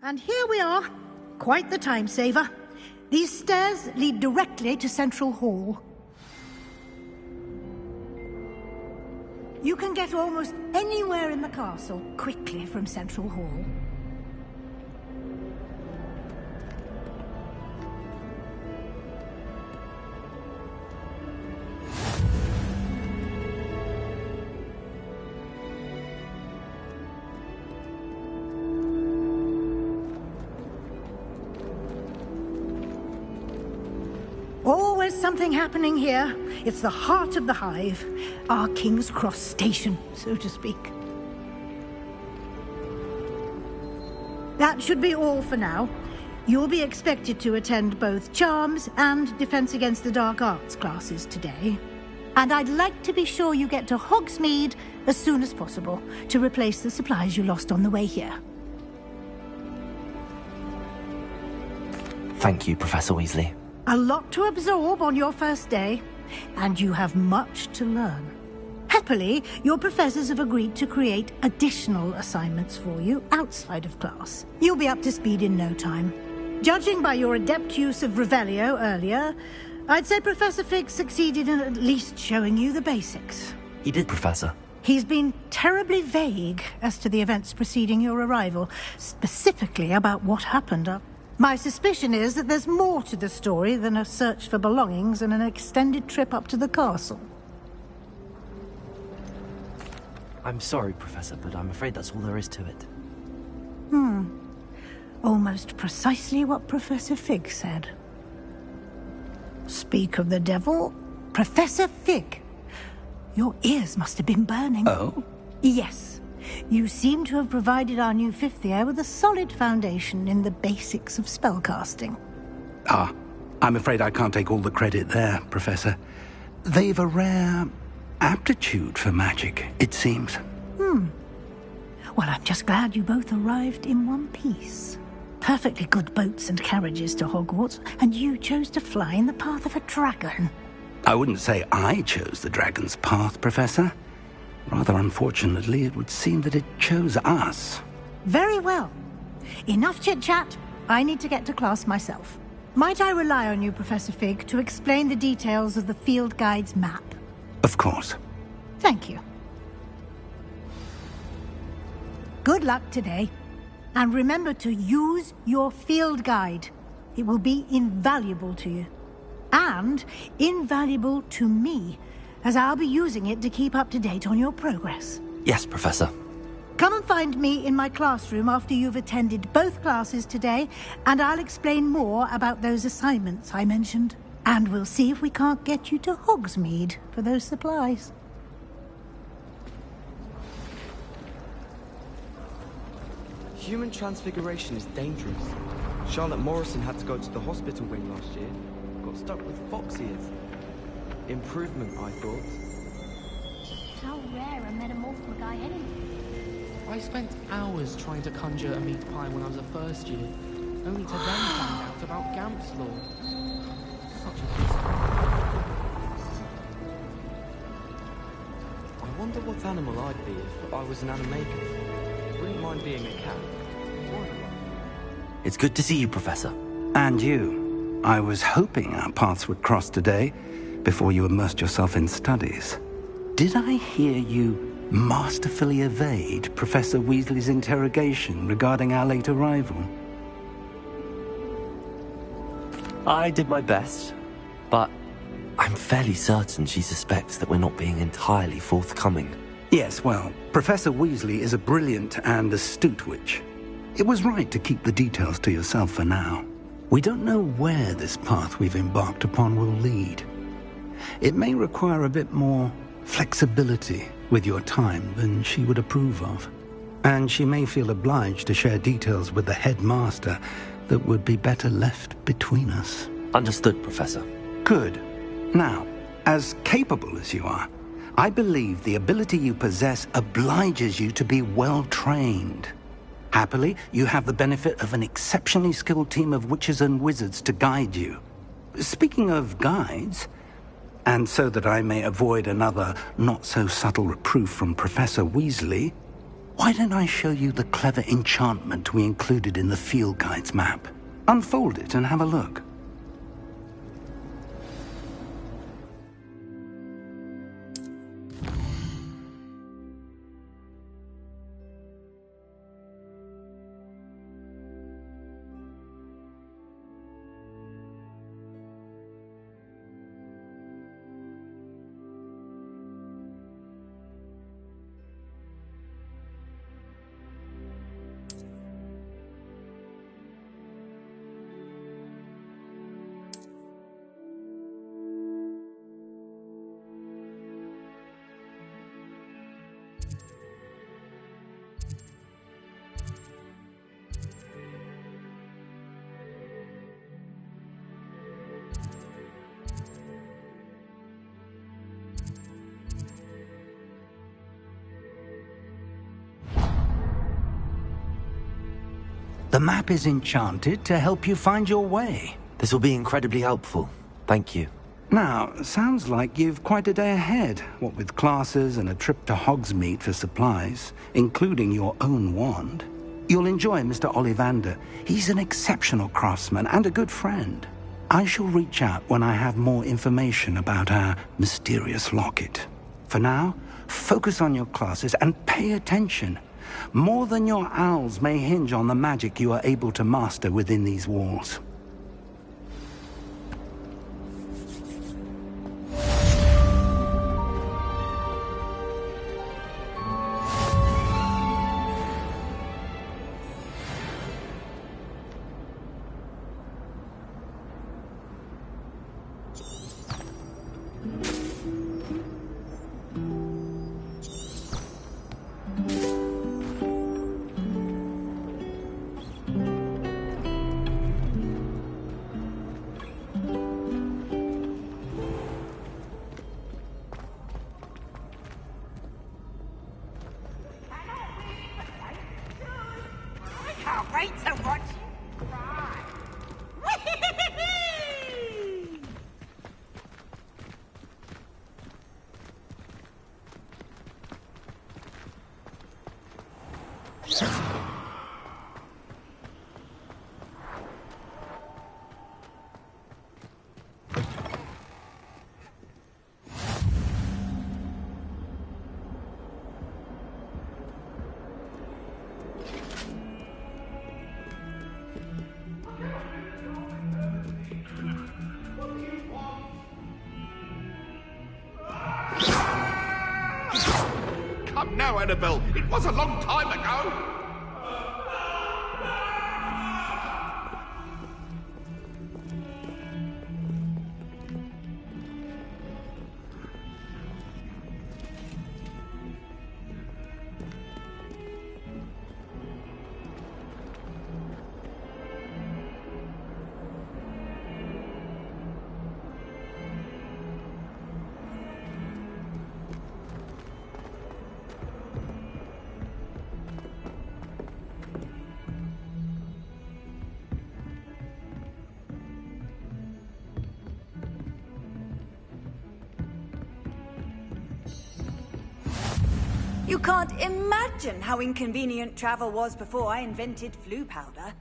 J: And here we are. Quite the time saver. These stairs lead directly to Central Hall. You can get almost anywhere in the castle quickly from Central Hall. Always something happening here. It's the heart of the hive. Our King's Cross station, so to speak. That should be all for now. You'll be expected to attend both Charms and Defense Against the Dark Arts classes today. And I'd like to be sure you get to Hogsmeade as soon as possible to replace the supplies you lost on the way here.
A: Thank you, Professor Weasley.
J: A lot to absorb on your first day, and you have much to learn. Happily, your professors have agreed to create additional assignments for you outside of class. You'll be up to speed in no time. Judging by your adept use of Revelio earlier, I'd say Professor Fig succeeded in at least showing you the basics.
A: He did, Professor.
J: He's been terribly vague as to the events preceding your arrival, specifically about what happened. My suspicion is that there's more to the story than a search for belongings and an extended trip up to the castle.
A: I'm sorry, Professor, but I'm afraid that's all there is to it.
J: Almost precisely what Professor Fig said. Speak of the devil, Professor Fig. Your ears must have been burning.
C: Oh?
J: Yes. You seem to have provided our new fifth year with a solid foundation in the basics of spellcasting.
C: I'm afraid I can't take all the credit there, Professor. They've a rare aptitude for magic, it seems.
J: Well, I'm just glad you both arrived in one piece. Perfectly good boats and carriages to Hogwarts, and you chose to fly in the path of a dragon.
C: I wouldn't say I chose the dragon's path, Professor. Rather unfortunately, it would seem that it chose us.
J: Very well. Enough chit-chat. I need to get to class myself. Might I rely on you, Professor Fig, to explain the details of the field guide's map?
C: Of course.
J: Thank you. Good luck today. And remember to use your field guide. It will be invaluable to you. And invaluable to me, as I'll be using it to keep up to date on your progress.
A: Yes, Professor.
J: Come and find me in my classroom after you've attended both classes today, and I'll explain more about those assignments I mentioned. And we'll see if we can't get you to Hogsmeade for those supplies.
M: Human transfiguration is dangerous. Charlotte Morrison had to go to the hospital wing last year. Got stuck with fox ears. Improvement, I thought.
Q: How rare a metamorphic guy anyway.
R: I spent hours trying to conjure a meat pie when I was a first year, only to then find out about Gamp's law. Such a waste.
M: I wonder what animal I'd be if I was an animagus. Wouldn't mind being a cat.
A: It's good to see you, Professor.
C: And you. I was hoping our paths would cross today, before you immersed yourself in studies. Did I hear you masterfully evade Professor Weasley's interrogation regarding our late arrival?
A: I did my best, but I'm fairly certain she suspects that we're not being entirely forthcoming.
C: Yes, well, Professor Weasley is a brilliant and astute witch. It was right to keep the details to yourself for now. We don't know where this path we've embarked upon will lead. It may require a bit more flexibility with your time than she would approve of. And she may feel obliged to share details with the headmaster that would be better left between us.
A: Understood, Professor.
C: Good. Now, as capable as you are, I believe the ability you possess obliges you to be well-trained. Happily, you have the benefit of an exceptionally skilled team of witches and wizards to guide you. Speaking of guides, and so that I may avoid another not-so-subtle reproof from Professor Weasley, why don't I show you the clever enchantment we included in the field guide's map? Unfold it and have a look. The map is enchanted to help you find your way.
A: This will be incredibly helpful. Thank you.
C: Now, sounds like you've quite a day ahead, what with classes and a trip to Hogsmeade for supplies, including your own wand. You'll enjoy Mr. Ollivander. He's an exceptional craftsman and a good friend. I shall reach out when I have more information about our mysterious locket. For now, focus on your classes and pay attention. More than your owls may hinge on the magic you are able to master within these walls.
S: Can't wait to watch you cry.
T: Come now, Annabelle. It was a long time ago.
U: You can't imagine how inconvenient travel was before I invented flu powder.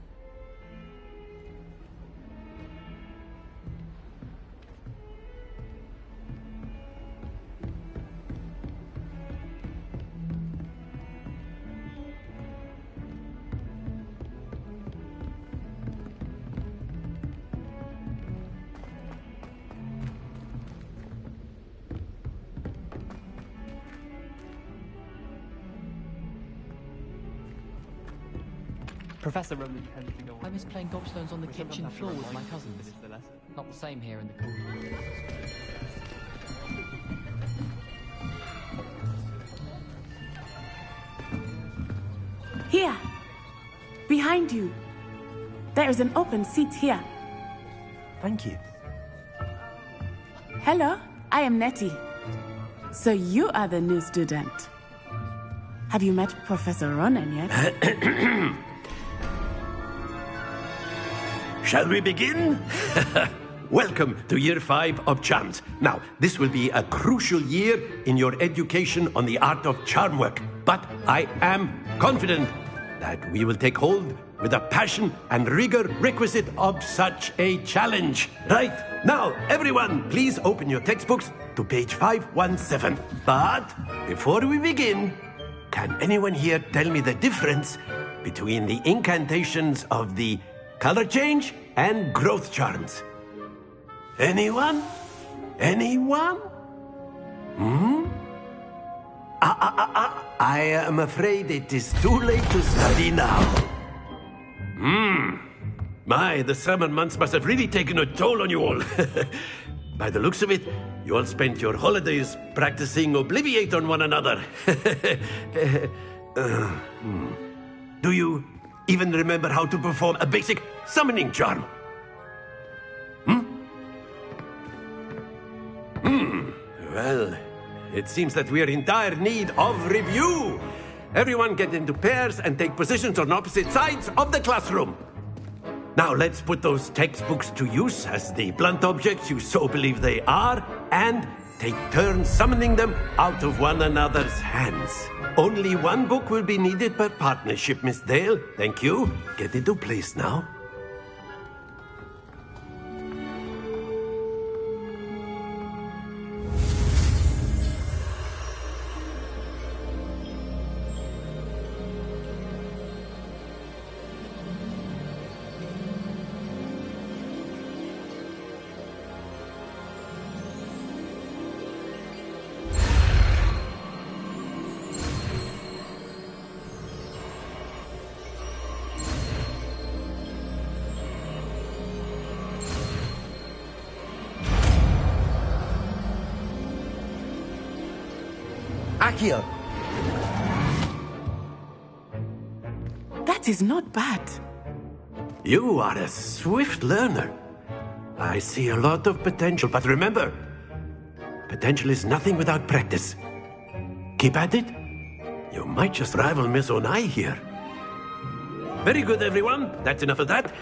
N: Professor Roman tends to go. I miss playing gobstones on the kitchen floor with my cousins. Not the same here in the corridor.
V: Here! Behind you! There is an open seat here.
A: Thank you.
V: Hello, I am Nettie. So you are the new student. Have you met Professor Ronan yet?
G: Shall we begin? Welcome to Year 5 of Charms. Now, this will be a crucial year in your education on the art of charm work. But I am confident that we will take hold with the passion and rigor requisite of such a challenge. Right, now, everyone, please open your textbooks to page 517. But before we begin, can anyone here tell me the difference between the incantations of the color change and growth charms? Anyone? Anyone? I am afraid it is too late to study now. My, the summer months must have really taken a toll on you all. By the looks of it, you all spent your holidays practicing Obliviate on one another. Do you even remember how to perform a basic summoning charm? Well, it seems that we are in dire need of review. Everyone get into pairs and take positions on opposite sides of the classroom. Now let's put those textbooks to use as the blunt objects you so believe they are, and take turns summoning them out of one another's hands. Only one book will be needed per partnership, Miss Dale. Thank you. Get into place now.
V: Akio. That is not bad.
G: You are a swift learner. I see a lot of potential, but remember, potential is nothing without practice. Keep at it. You might just rival Miss Onai here. Very good, everyone. That's enough of that.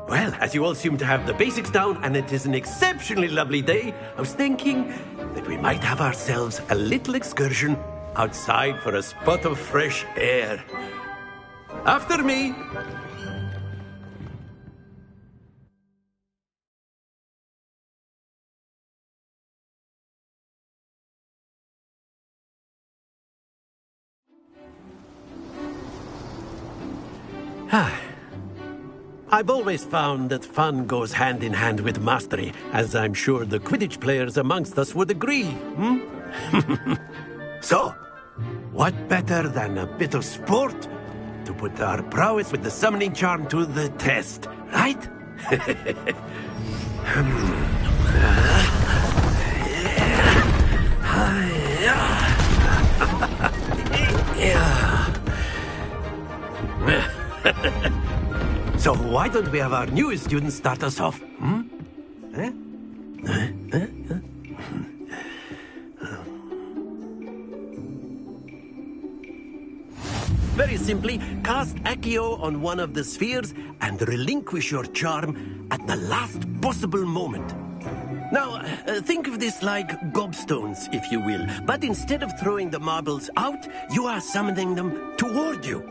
G: Well, as you all seem to have the basics down, and it is an exceptionally lovely day, I was thinking that we might have ourselves a little excursion outside for a spot of fresh air. After me. I've always found that fun goes hand in hand with mastery, as I'm sure the Quidditch players amongst us would agree. So, what better than a bit of sport to put our prowess with the summoning charm to the test, right? So why don't we have our newest student start us off? Very simply, cast Accio on one of the spheres and relinquish your charm at the last possible moment. Now, think of this like gobstones, if you will, but instead of throwing the marbles out, you are summoning them toward you.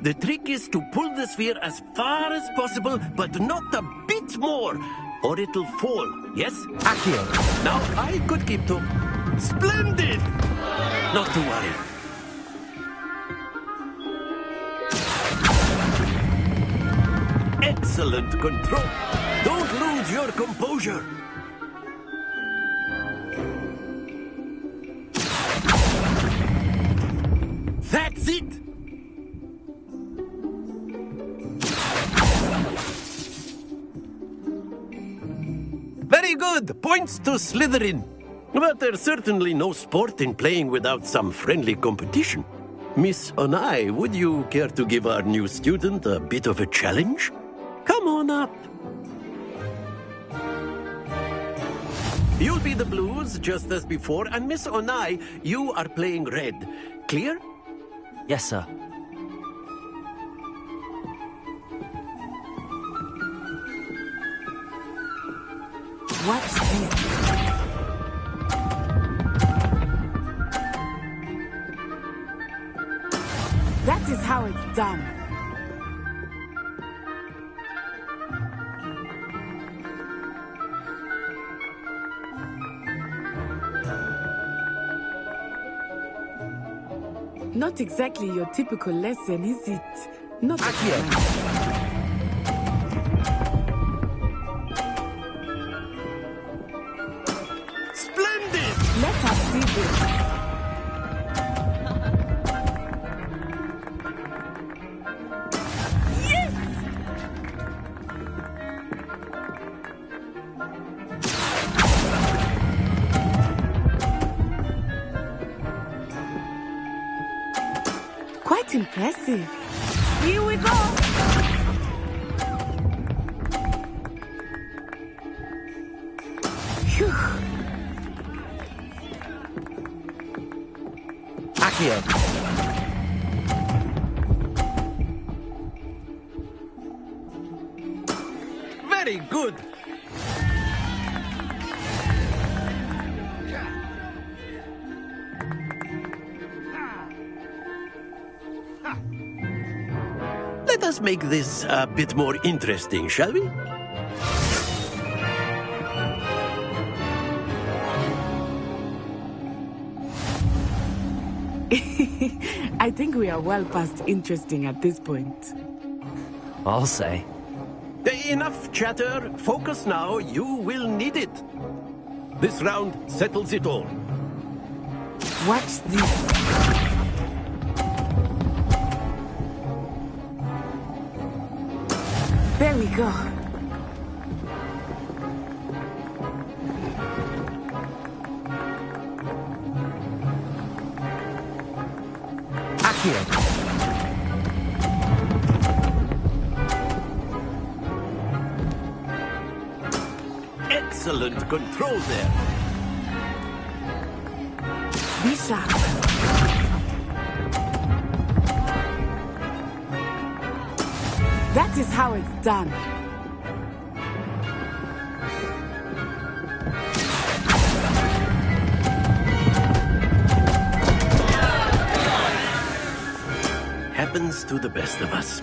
G: The trick is to pull the sphere as far as possible, but not a bit more, or it'll fall. Yes? Accio. Now, I could keep to... Splendid! Not to worry. Excellent control. Don't lose your composure. That's it! Very good. Points to Slytherin. But there's certainly no sport in playing without some friendly competition. Miss Onai, would you care to give our new student a bit of a challenge? Come on up. You'll be the blues, just as before, and Miss Onai, you are playing red. Clear?
A: Yes, sir.
V: What's this? That is how it's done. Not exactly your typical lesson, is it? Not
G: Splendid!
V: Let us see this. Quite impressive. Here we go. Phew.
A: Accio.
G: Very good. Let us make this a bit more interesting, shall we?
V: I think we are well past interesting at this point.
A: I'll say.
G: Enough chatter. Focus now. You will need it. This round settles it all.
V: Watch this. There we go.
G: Excellent control there.
V: Be sharp. That is how it's done.
G: Happens to the best of us.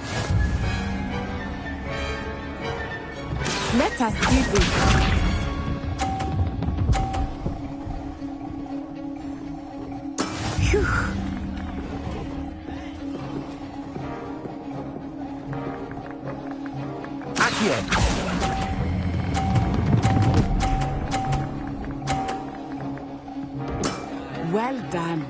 V: Let us see this. Phew. Well done.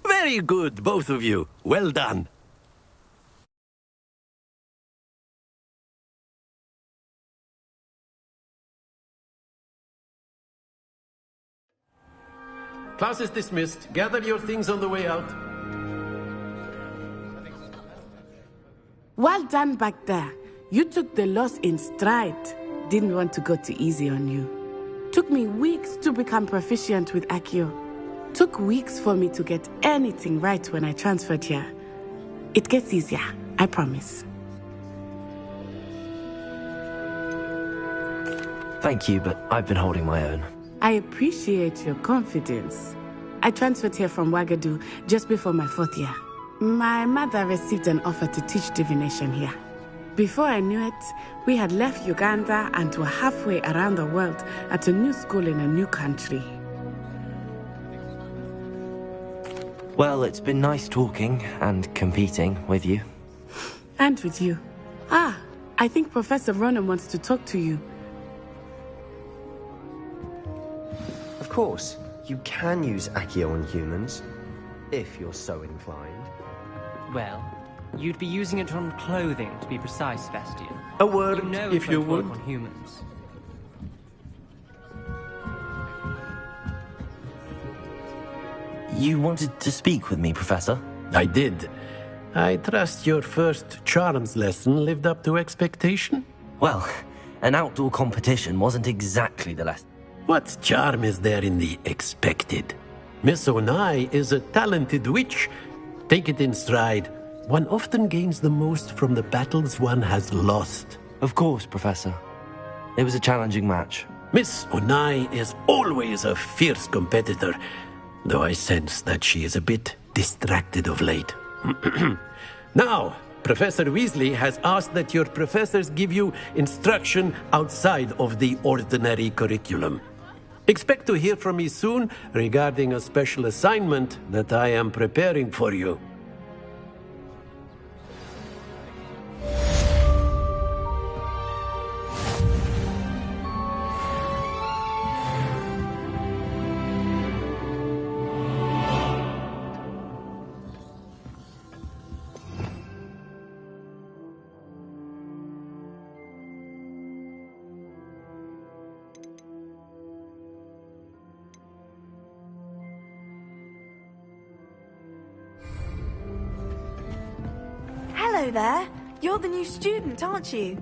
G: Very good, both of you. Well done. Class is dismissed. Gather your things on the way out.
V: Well done back there. You took the loss in stride. Didn't want to go too easy on you. Took me weeks to become proficient with Accio. Took weeks for me to get anything right when I transferred here. It gets easier, I promise.
A: Thank you, but I've been holding my own.
V: I appreciate your confidence. I transferred here from Wagadu just before my 4th year. My mother received an offer to teach divination here. Before I knew it, we had left Uganda and were halfway around the world at a new school in a new country.
A: Well, it's been nice talking and competing with you.
V: And with you. Ah, I think Professor Ronan wants to talk to you.
O: Of course, you can use Accio on humans, if you're so inclined.
P: Well, you'd be using it on clothing, to be precise, Sebastian.
G: A word,
P: You know
G: if
P: it
G: you
P: won't work
G: would.
P: on humans.
A: You wanted to speak with me, Professor?
G: I did. I trust your first charms lesson lived up to expectation?
A: Well, an outdoor competition wasn't exactly the lesson.
G: What charm is there in the expected? Miss Onai is a talented witch. Take it in stride. One often gains the most from the battles one has lost.
A: Of course, Professor. It was a challenging match.
G: Miss Onai is always a fierce competitor, though I sense that she is a bit distracted of late. Now, Professor Weasley has asked that your professors give you instruction outside of the ordinary curriculum. Expect to hear from me soon regarding a special assignment that I am preparing for you.
U: Hello there. You're the new student, aren't you?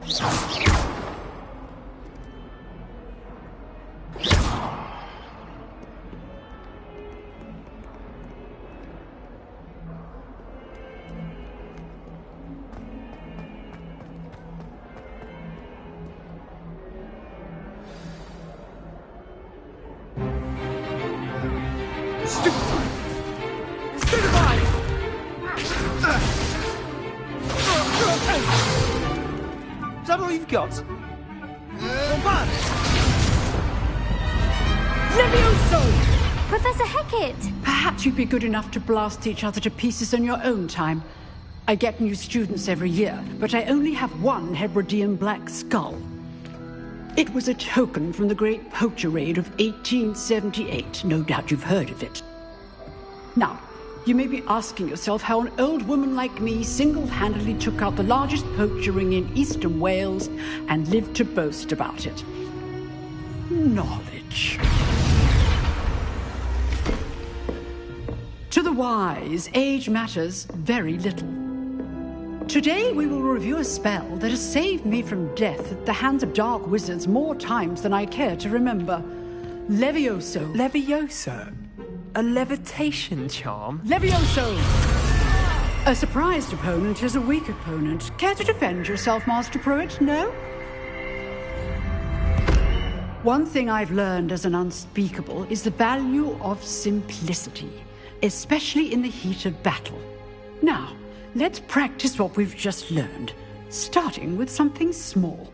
O: Is that all you've got?
B: Levioso!
L: Professor Hecat!
B: Perhaps you'd be good enough to blast each other to pieces in your own time. I get new students every year, but I only have one Hebridean black skull. It was a token from the Great Poacher Raid of 1878. No doubt you've heard of it. Now, you may be asking yourself how an old woman like me single-handedly took out the largest poacher ring in eastern Wales and lived to boast about it. Knowledge. To the wise, age matters very little. Today we will review a spell that has saved me from death at the hands of dark wizards more times than I care to remember. Levioso.
D: Levioso? A levitation charm?
B: Levioso! A surprised opponent is a weak opponent. Care to defend yourself, Master Pruitt? No? One thing I've learned as an unspeakable is the value of simplicity, especially in the heat of battle. Now, let's practice what we've just learned, starting with something small.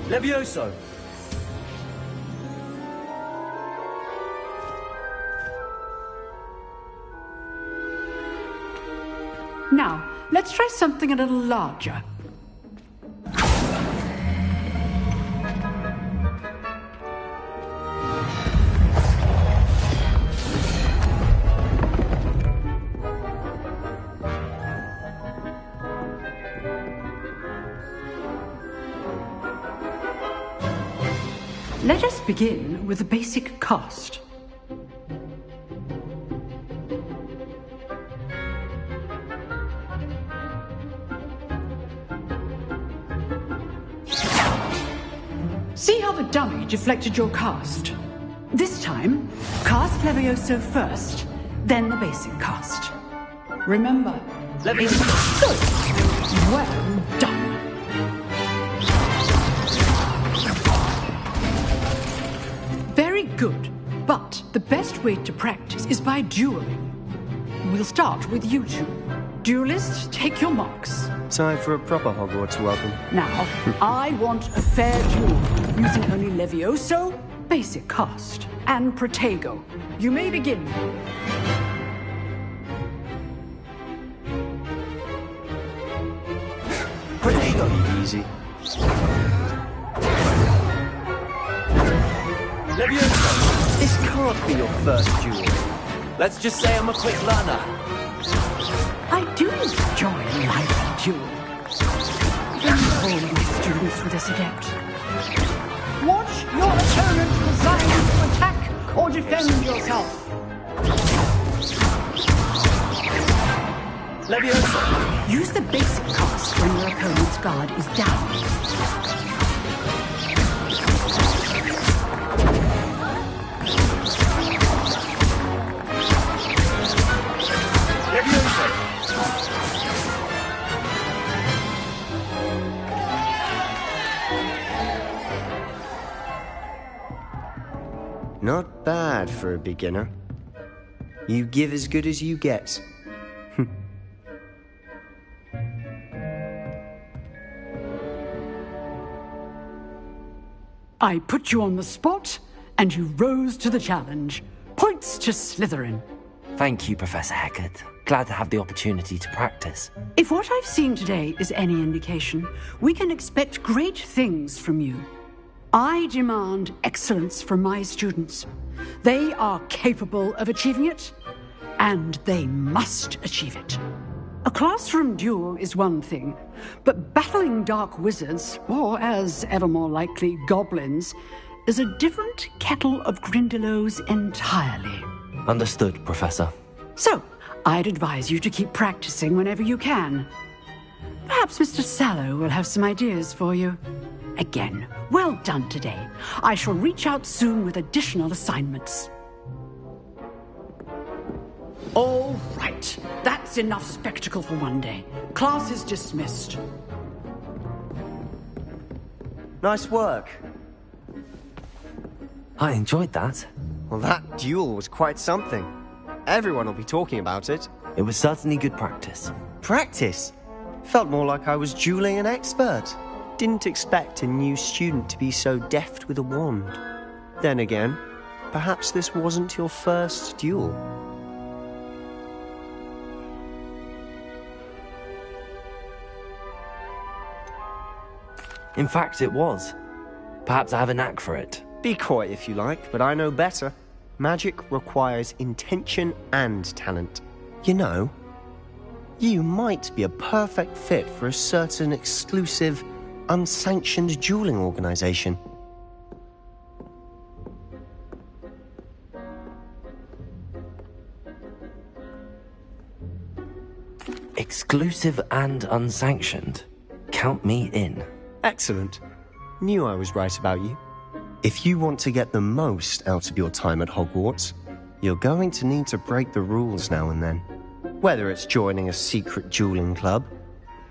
O: Levioso!
B: Now, let's try something a little larger. Let us begin with the basic cast. See how the dummy deflected your cast? This time, cast Levioso first, then the basic cast. Remember, Levioso. Good. Well done. Very good, but the best way to practice is by dueling. We'll start with you two. Duelists, take your marks.
O: Time for a proper Hogwarts welcome.
B: Now, I want a fair duel, using only Levioso, basic cast, and Protego. You may begin.
O: Protego! Easy. Levioso! This can't be your first duel. Let's just say I'm a quick learner.
B: I do enjoy a lively duel. Don't all my students with this adept. Watch your opponent decide to attack or defend yourself.
O: Levioso!
B: Use the basic cast when your opponent's guard is down.
O: Not bad for a beginner. You give as good as you get.
B: I put you on the spot, and you rose to the challenge. Points to Slytherin.
A: Thank you, Professor Hecat. glad to have the opportunity to practice.
B: If what I've seen today is any indication, we can expect great things from you. I demand excellence from my students. They are capable of achieving it, and they must achieve it. A classroom duel is one thing, but battling dark wizards, or as ever more likely, goblins, is a different kettle of Grindylows entirely.
A: Understood, Professor.
B: So, I'd advise you to keep practicing whenever you can. Perhaps Mr. Sallow will have some ideas for you. Again, well done today. I shall reach out soon with additional assignments. All right. That's enough spectacle for one day. Class is dismissed.
O: Nice work.
A: I enjoyed that.
O: Well, that duel was quite something. Everyone will be talking about it.
A: It was certainly good practice.
O: Practice? Felt more like I was dueling an expert. Didn't expect a new student to be so deft with a wand. Then again, perhaps this wasn't your first duel.
A: In fact, it was. Perhaps I have a knack for it.
O: Be coy if you like, but I know better. Magic requires intention and talent. You know, you might be a perfect fit for a certain exclusive, unsanctioned dueling organization.
A: Exclusive and unsanctioned. Count me in.
O: Excellent. Knew I was right about you. If you want to get the most out of your time at Hogwarts, you're going to need to break the rules now and then. Whether it's joining a secret dueling club,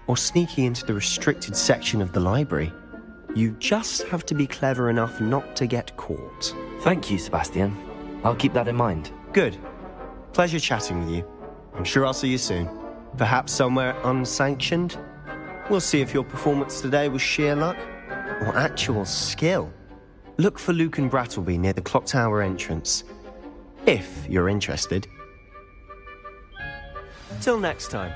O: or sneaking into the restricted section of the library, you just have to be clever enough not to get caught.
A: Thank you, Sebastian. I'll keep that in mind.
O: Good. Pleasure chatting with you. I'm sure I'll see you soon. Perhaps somewhere unsanctioned? We'll see if your performance today was sheer luck, or actual skill. Look for Luke and Brattleby near the clock tower entrance, if you're interested. Till next time.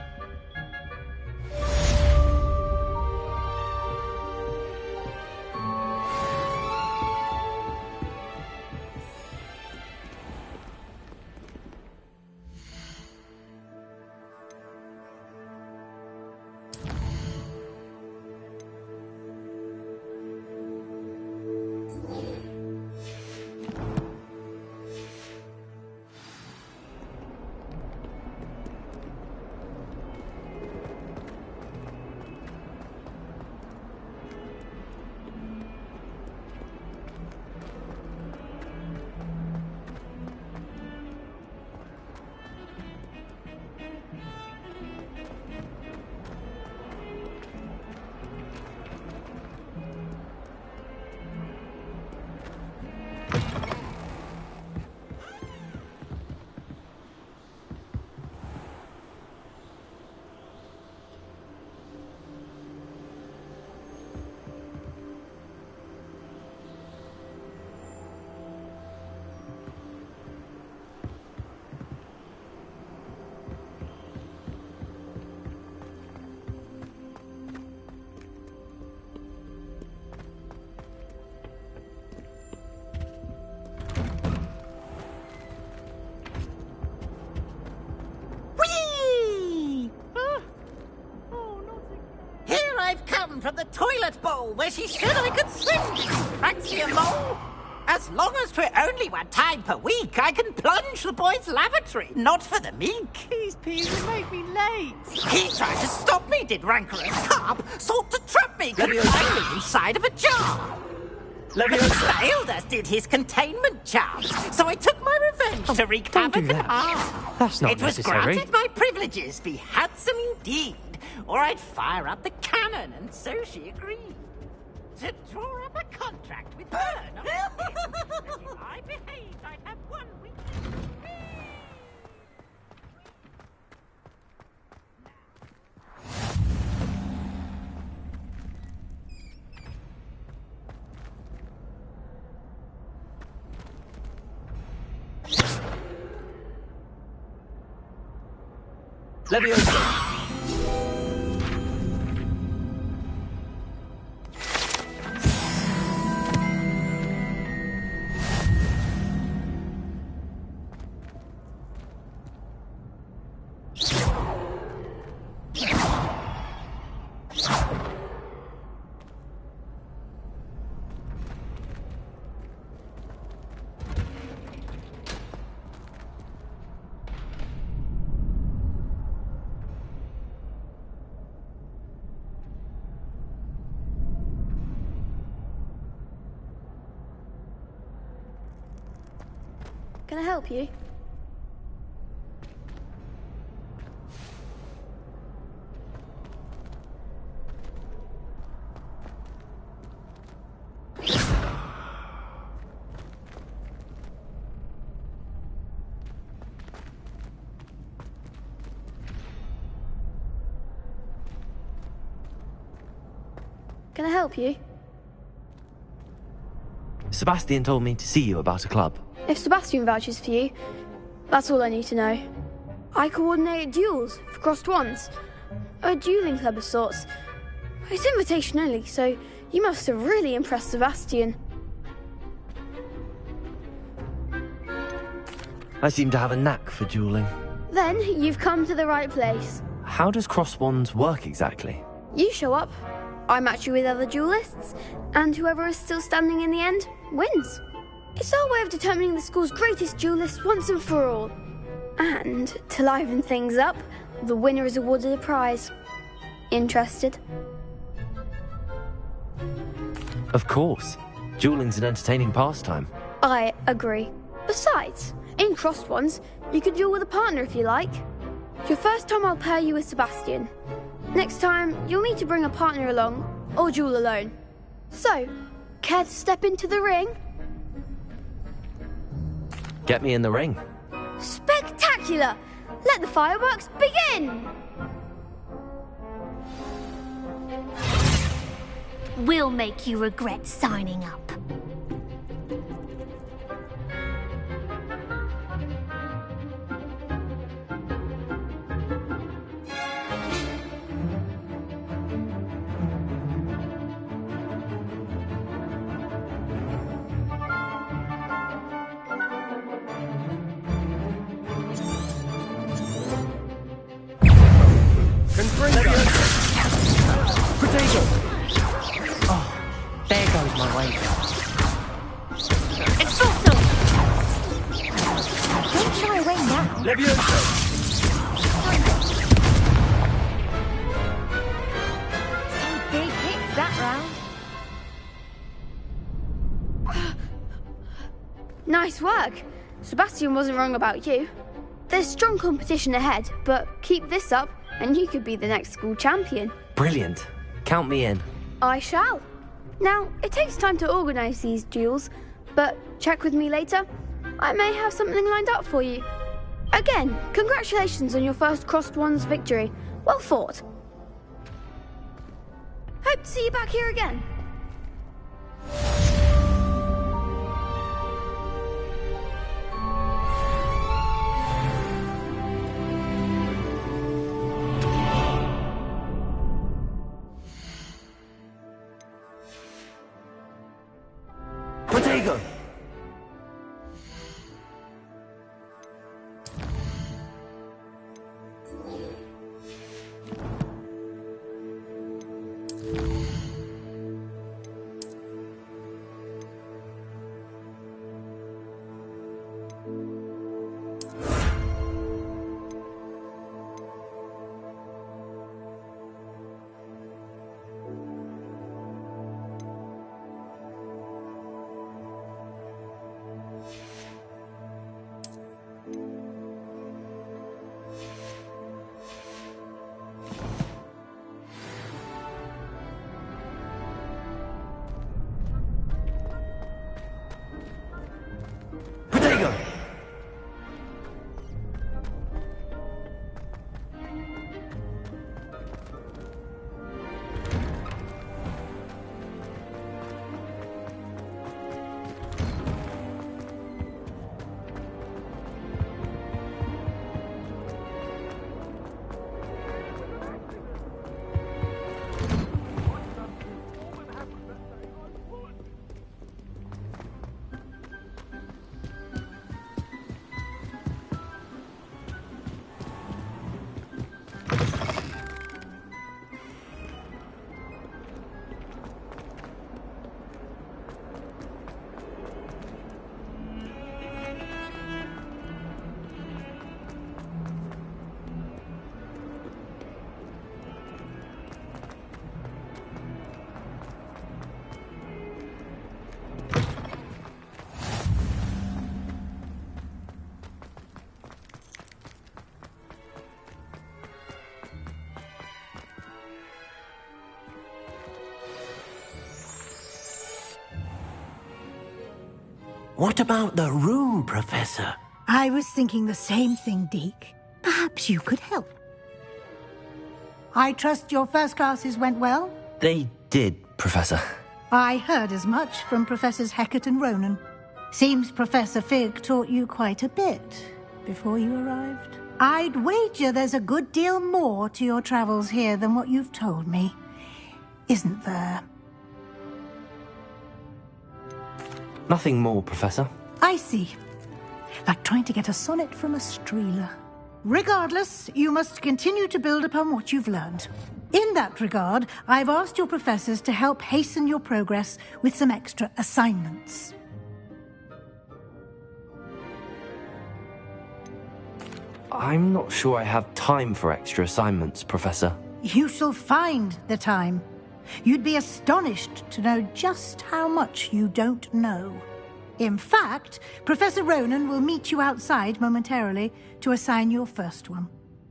S: From the toilet bowl where she said I could swim, Praxia Mole. As long as for only one time per week, I can plunge the boys' lavatory, not for the meek.
E: Please, you make me late.
S: He tried to stop me, did rancorous carp, sought to trap me, confined me inside of a jar. Failed as did his containment charms, so I took my revenge to wreak havoc and harm.
P: That's not necessary.
S: It was granted my privileges be handsome indeed, or I'd fire up the cannon, and so she agreed. To draw up a contract with her, not with him, that if I behaved, I'd have 1 week.
A: Leviosa!
F: Can I help you? Can I help you?
A: Sebastian told me to see you about a club.
F: If Sebastian vouches for you, that's all I need to know. I coordinate duels for crossed ones. A dueling club of sorts. It's invitation only, so you must have really impressed Sebastian.
A: I seem to have a knack for dueling.
F: Then you've come to the right place.
A: How does cross wands work exactly?
F: You show up, I match you with other duelists, and whoever is still standing in the end wins. It's our way of determining the school's greatest duelist once and for all. And to liven things up, the winner is awarded a prize. Interested?
A: Of course. Dueling's an entertaining pastime.
F: I agree. Besides, in crossed ones, you could duel with a partner if you like. Your first time I'll pair you with Sebastian. Next time, you'll need to bring a partner along, or duel alone. So, care to step into the ring?
A: Get me in the ring.
F: Spectacular! Let the fireworks begin!
Q: We'll make you regret signing up.
P: Oh, there goes my way.
Q: Exhausted! Don't shy away now.
A: Leviosa!
Q: Some big hits that round.
F: Nice work. Sebastian wasn't wrong about you. There's strong competition ahead, but keep this up and you could be the next school champion.
A: Brilliant. Count me in.
F: I shall. Now, it takes time to organise these duels, but check with me later. I may have something lined up for you. Again, congratulations on your first crossed ones victory. Well fought. Hope to see you back here again.
A: Protego!
G: What about the room, Professor?
J: I was thinking the same thing, Deke. Perhaps you could help. I trust your first classes went well?
A: They did, Professor.
J: I heard as much from Professors Hecat and Ronan. Seems Professor Fig taught you quite a bit before you arrived. I'd wager there's a good deal more to your travels here than what you've told me. Isn't there?
A: Nothing more, Professor.
J: I see. Like trying to get a sonnet from a streeler. Regardless, you must continue to build upon what you've learned. In that regard, I've asked your professors to help hasten your progress with some extra assignments.
A: I'm not sure I have time for extra assignments, Professor.
J: You shall find the time. You'd be astonished to know just how much you don't know. In fact, Professor Ronan will meet you outside momentarily to assign your first one.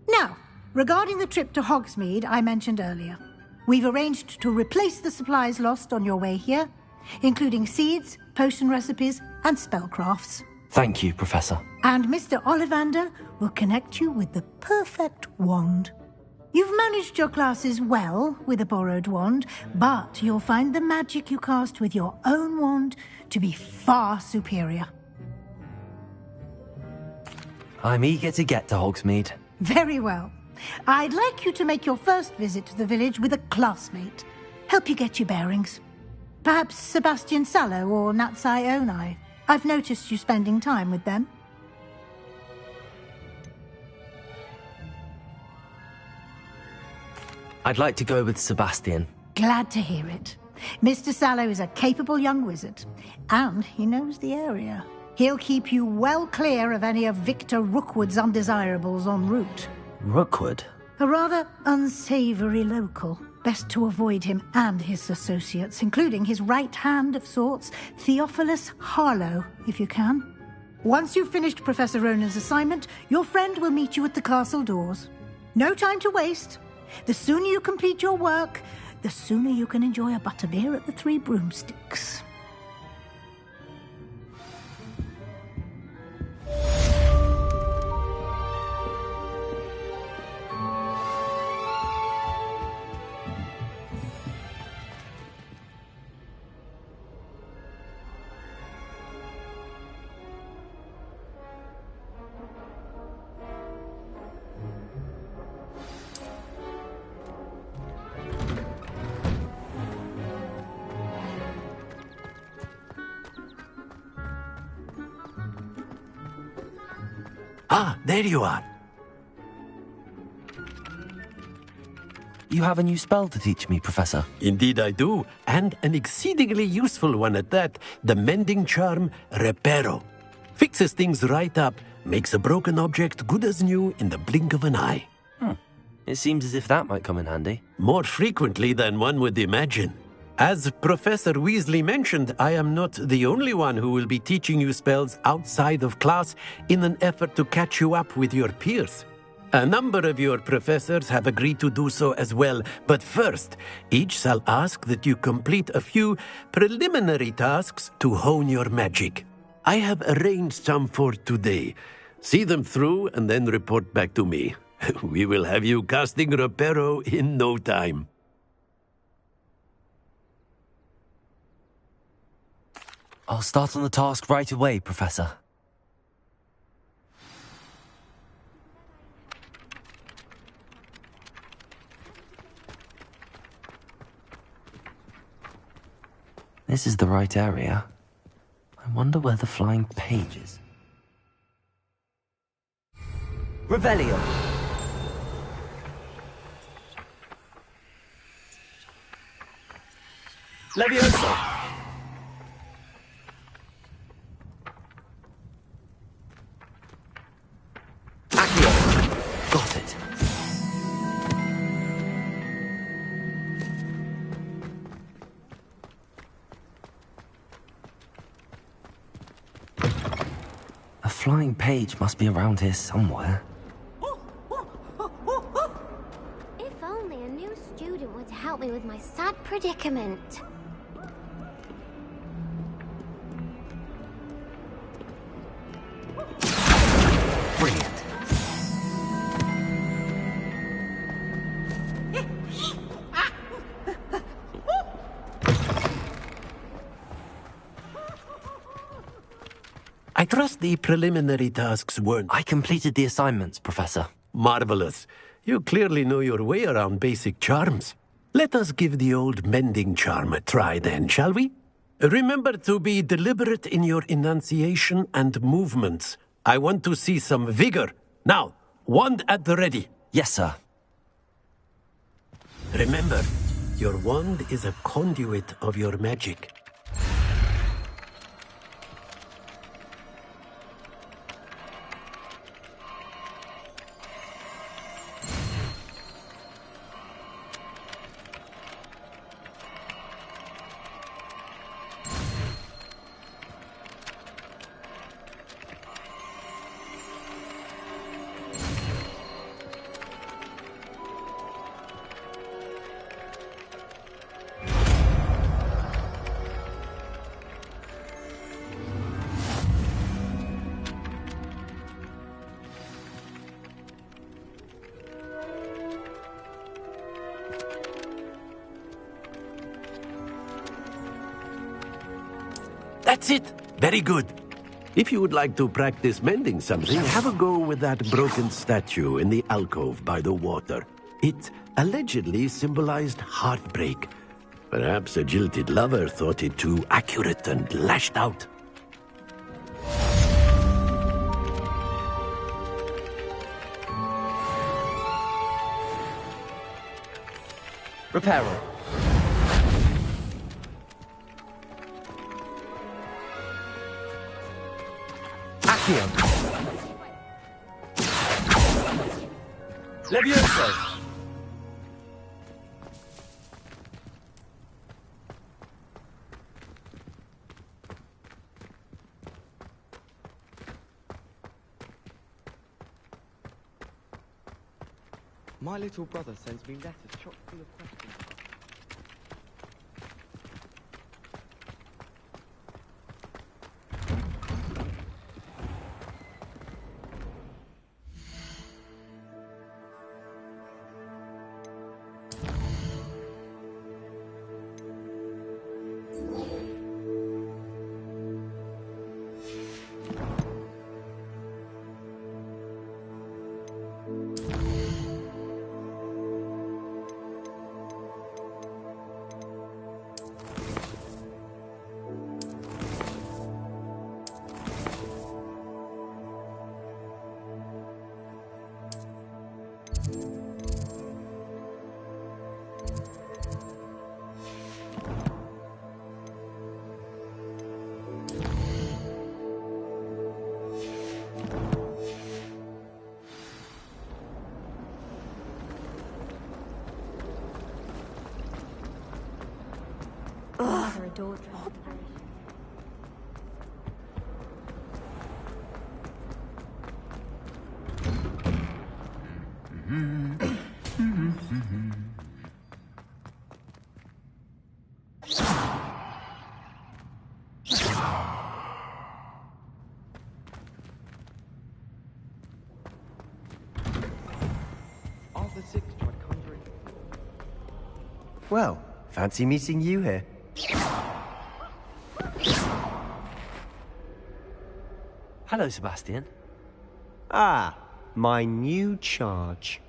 J: Now, regarding the trip to Hogsmeade I mentioned earlier, we've arranged to replace the supplies lost on your way here, including seeds, potion recipes, and spellcrafts.
A: Thank you, Professor.
J: And Mr. Ollivander will connect you with the perfect wand. You've managed your classes well with a borrowed wand, but you'll find the magic you cast with your own wand to be far superior.
A: I'm eager to get to Hogsmeade.
J: Very well. I'd like you to make your first visit to the village with a classmate. Help you get your bearings. Perhaps Sebastian Sallow or Natsai Onai. I've noticed you spending time with them.
A: I'd like to go with Sebastian.
J: Glad to hear it. Mr. Sallow is a capable young wizard, and he knows the area. He'll keep you well clear of any of Victor Rookwood's undesirables en route.
A: Rookwood?
J: A rather unsavory local. Best to avoid him and his associates, including his right hand of sorts, Theophilus Harlow, if you can. Once you've finished Professor Ronan's assignment, your friend will meet you at the castle doors. No time to waste. The sooner you complete your work, the sooner you can enjoy a butterbeer at the Three Broomsticks.
G: Ah, there you are.
A: You have a new spell to teach me, Professor.
G: Indeed I do, and an exceedingly useful one at that. The mending charm, Reparo. Fixes things right up, makes a broken object good as new in the blink of an eye.
A: It seems as if that might come in handy.
G: More frequently than one would imagine. As Professor Weasley mentioned, I am not the only one who will be teaching you spells outside of class in an effort to catch you up with your peers. A number of your professors have agreed to do so as well, but first, each shall ask that you complete a few preliminary tasks to hone your magic. I have arranged some for today. See them through and then report back to me. We will have you casting Reparo in no time.
A: I'll start on the task right away, Professor. This is the right area. I wonder where the flying page is. Revelio! Leviosa! Got it. A flying page must be around here somewhere.
Q: If only a new student were to help me with my sad predicament.
A: Brilliant.
G: I trust the preliminary tasks weren't...
A: I completed the assignments, Professor.
G: Marvelous. You clearly know your way around basic charms. Let us give the old mending charm a try then, shall we? Remember to be deliberate in your enunciation and movements. I want to see some vigor. Now, wand at the ready.
A: Yes, sir.
G: Remember, your wand is a conduit of your magic. That's it. Very good. If you would like to practice mending something, have a go with that broken statue in the alcove by the water. It allegedly symbolized heartbreak. Perhaps a jilted lover thought it too accurate and lashed out.
O: Repairer. Accio. Levioso.
M: My little brother sends me letters chock full of questions.
O: Well, fancy meeting you here.
A: Hello, Sebastian.
O: Ah, my new charge.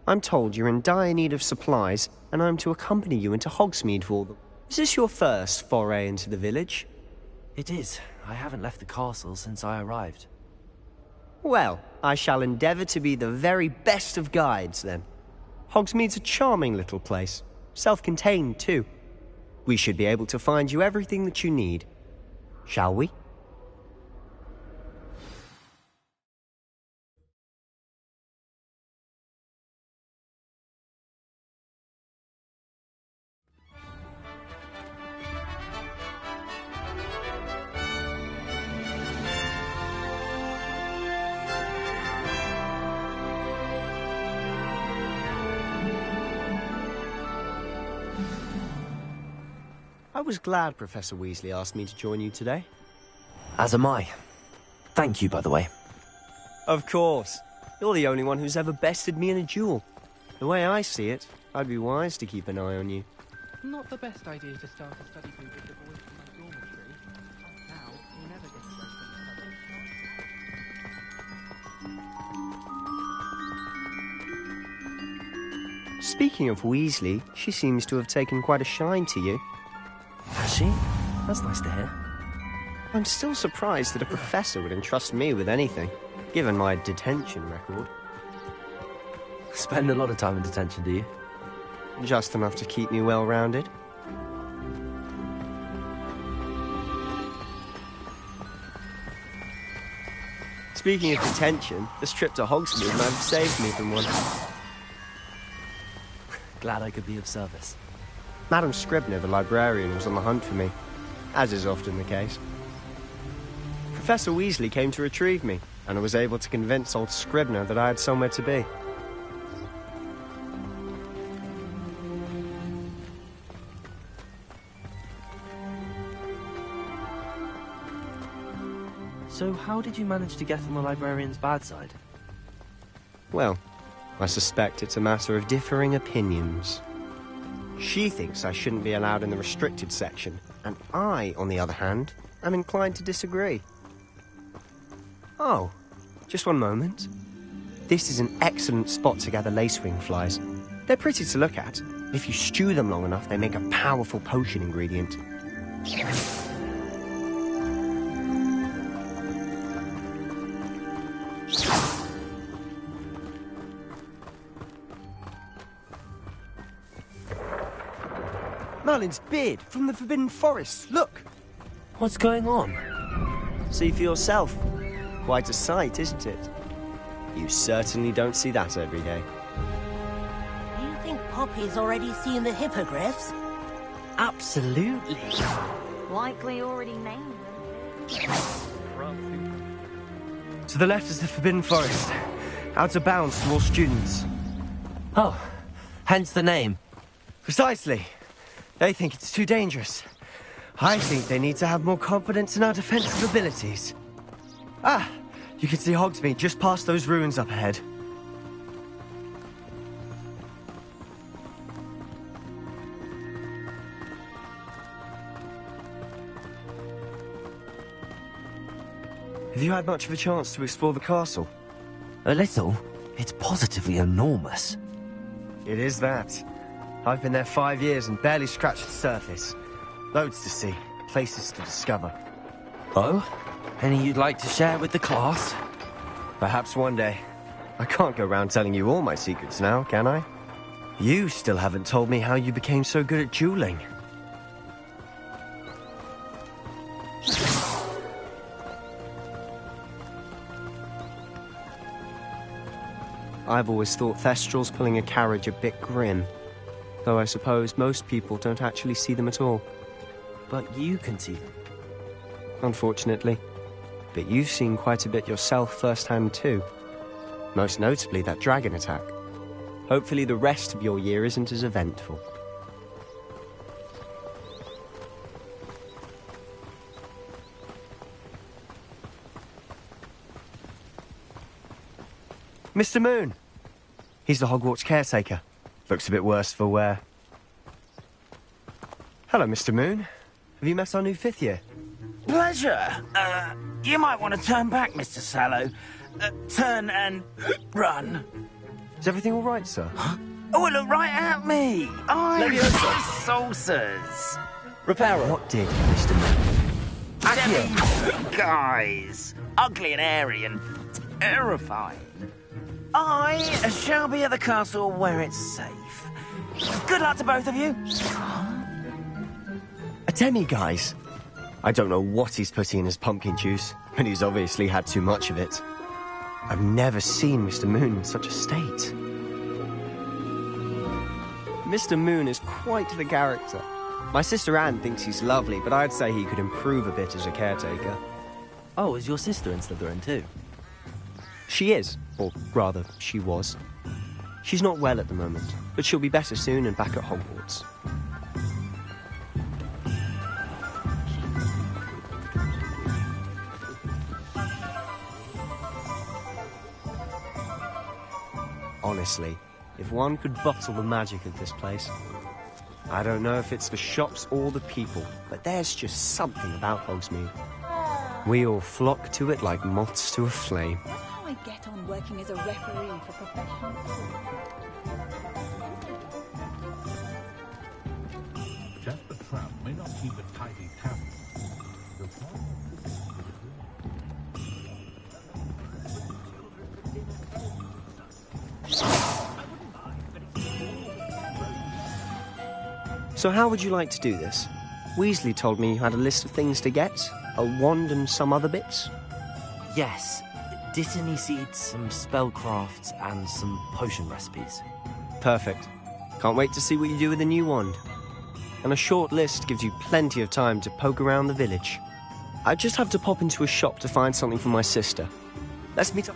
O: I'm told you're in dire need of supplies, and I'm to accompany you into Hogsmeade for them. Is this your first foray into the village?
A: It is. I haven't left the castle since I arrived.
O: Well, I shall endeavour to be the very best of guides, then. Hogsmeade's a charming little place. Self-contained, too. We should be able to find you everything that you need. Shall we? I was glad Professor Weasley asked me to join you today.
A: As am I. Thank you, by the way.
O: Of course. You're the only one who's ever bested me in a duel. The way I see it, I'd be wise to keep an eye on you.
R: Not the best idea to start a study group with the boys from my dormitory. Now, you'll never get a break from study.
O: Speaking of Weasley, she seems to have taken quite a shine to you.
A: Has she? That's nice to hear.
O: I'm still surprised that a professor would entrust me with anything, given my detention record.
A: Spend a lot of time in detention, do you?
O: Just enough to keep me well-rounded. Speaking of detention, this trip to Hogsmeade might have saved me from one.
A: Glad I could be of service.
O: Madam Scribner, the librarian, was on the hunt for me, as is often the case. Professor Weasley came to retrieve me, and I was able to convince old Scribner that I had somewhere to be.
A: So how did you manage to get on the librarian's bad side?
O: Well, I suspect it's a matter of differing opinions. She thinks I shouldn't be allowed in the restricted section, and I, on the other hand, am inclined to disagree. Oh, just one moment. This is an excellent spot to gather lacewing flies. They're pretty to look at. If you stew them long enough, they make a powerful potion ingredient. Merlin's beard from the Forbidden Forest, look!
A: What's going on?
O: See for yourself. Quite a sight, isn't it? You certainly don't see that every day.
H: Do you think Poppy's already seen the hippogriffs?
A: Absolutely.
Q: Likely already named them.
O: To the left is the Forbidden Forest. Out of bounds to all students.
A: Oh, hence the name.
O: Precisely. They think it's too dangerous. I think they need to have more confidence in our defensive abilities. Ah, you can see Hogsmeade just past those ruins up ahead. Have you had much of a chance to explore the castle?
A: A little. It's positively enormous.
O: It is that. I've been there 5 years and barely scratched the surface. Loads to see, places to discover.
A: Oh? Any you'd like to share with the class?
O: Perhaps one day. I can't go round telling you all my secrets now, can I? You still haven't told me how you became so good at dueling. I've always thought Thestrals pulling a carriage a bit grim. Though I suppose most people don't actually see them at all.
A: But you can see them.
O: Unfortunately. But you've seen quite a bit yourself firsthand too. Most notably that dragon attack. Hopefully the rest of your year isn't as eventful. Mr. Moon! He's the Hogwarts caretaker. Looks a bit worse for wear. Hello, Mr. Moon. Have you met our new 5th year?
K: Pleasure. You might want to turn back, Mr. Sallow. Turn and run.
O: Is everything all right, sir?
K: Oh, look right at me. I'm
O: Leviosa.
K: saucers.
A: Reparo.
O: What did, Mr. Moon?
K: Accio. Guys. Ugly and airy and terrifying. I shall be at the castle where it's safe. Good luck to both of you.
O: A demi-guise? I don't know what he's putting in his pumpkin juice, and he's obviously had too much of it. I've never seen Mr. Moon in such a state. Mr. Moon is quite the character. My sister Anne thinks he's lovely, but I'd say he could improve a bit as a caretaker.
A: Oh, is your sister in Slytherin too?
O: She is, or rather, she was. She's not well at the moment, but she'll be better soon and back at Hogwarts. Honestly, if one could bottle the magic of this place. I don't know if it's the shops or the people, but there's just something about Hogsmeade. We all flock to it like moths to a flame.
U: I wonder how I get on working as a referee for professional sport.
T: Just the tram may not keep a tidy tab.
O: So how would you like to do this? Weasley told me you had a list of things to get, a wand and some other bits.
A: Yes, Dittany seeds, some spellcrafts, and some potion recipes.
O: Perfect. Can't wait to see what you do with the new wand. And a short list gives you plenty of time to poke around the village. I just have to pop into a shop to find something for my sister. Let's meet up.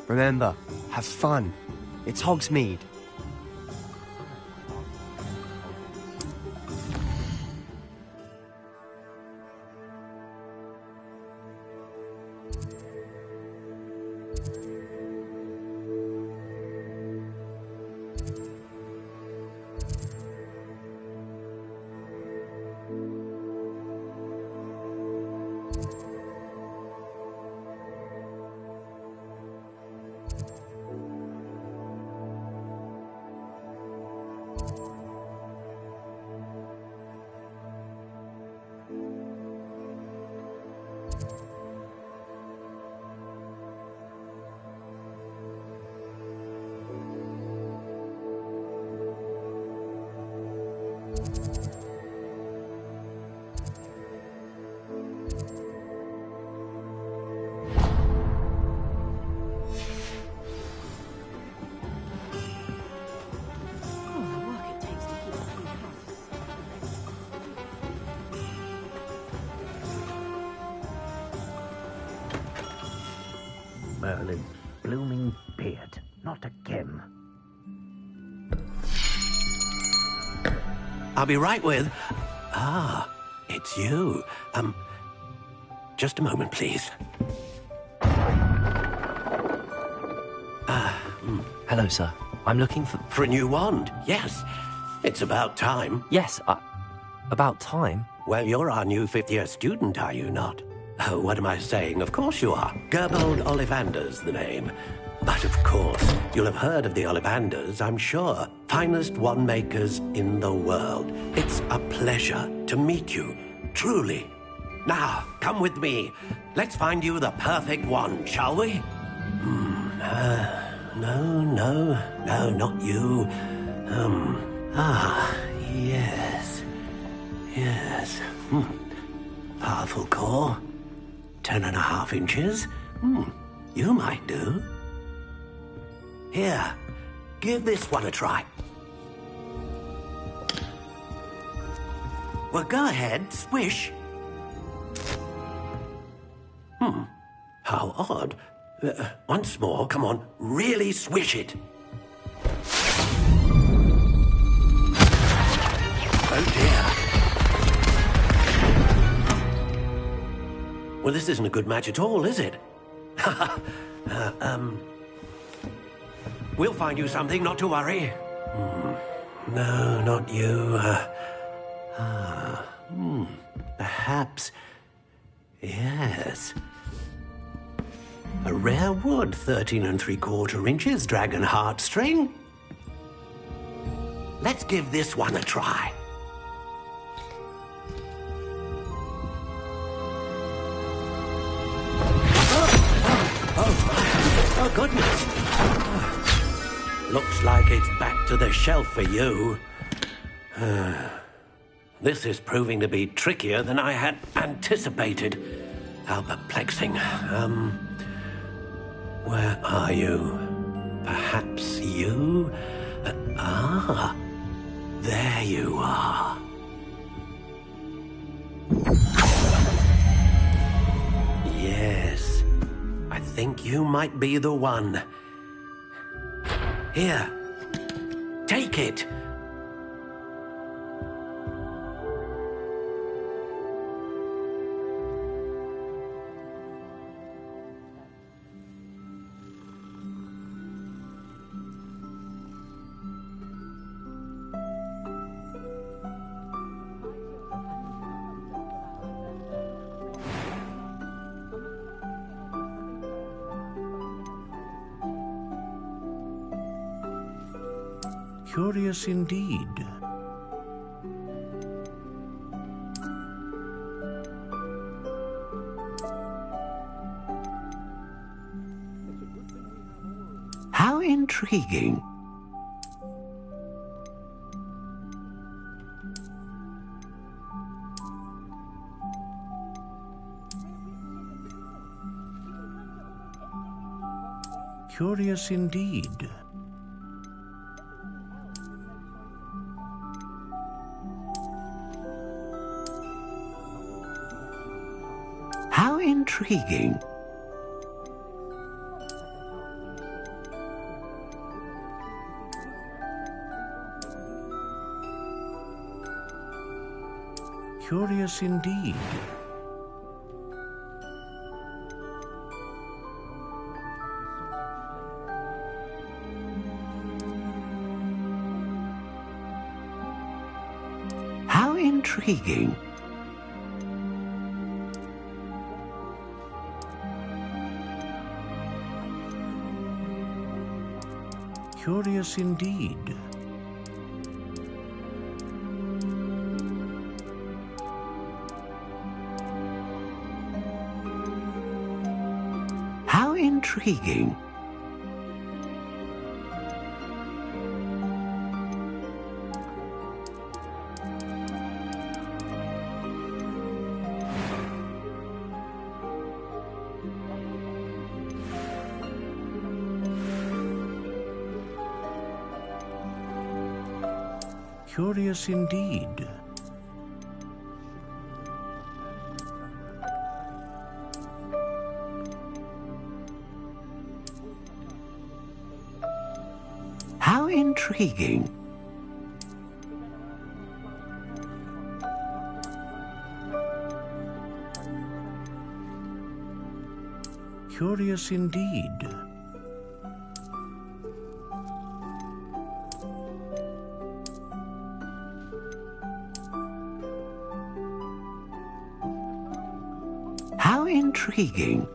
O: Remember, have fun. It's Hogsmeade.
K: Merlin's blooming beard. Not again.
G: I'll be right with... Ah, it's you. Just a moment, please.
A: Hello, sir. I'm looking for...
G: For a new wand, yes. It's about time.
A: Yes, about time?
G: Well, you're our new fifth-year student, are you not? Oh, what am I saying? Of course you are. Gerbold Ollivander's the name. But of course, you'll have heard of the Ollivanders, I'm sure. Finest wand makers in the world. It's a pleasure to meet you, truly. Now, come with me. Let's find you the perfect wand, shall we? No, not you. Yes. Powerful core. 10.5 inches. You might do. Here, give this one a try. Well, go ahead, swish. How odd. Once more, come on, really swish it. Oh dear. Well, this isn't a good match at all, is it? We'll find you something, not to worry. No, not you. Perhaps... Yes. A rare wood, 13 3/4 inches, dragon heartstring. Let's give this one a try. Oh, goodness. Looks like it's back to the shelf for you. This is proving to be trickier than I had anticipated. How perplexing. Where are you? Perhaps you? There you are. Yes, I think you might be the one. Here, take it.
C: Curious indeed.
G: How intriguing.
C: Curious indeed.
G: How intriguing.
C: Curious indeed.
G: How intriguing.
C: Curious indeed.
G: How intriguing.
C: Curious indeed.
G: How intriguing.
C: Curious indeed.
G: How intriguing.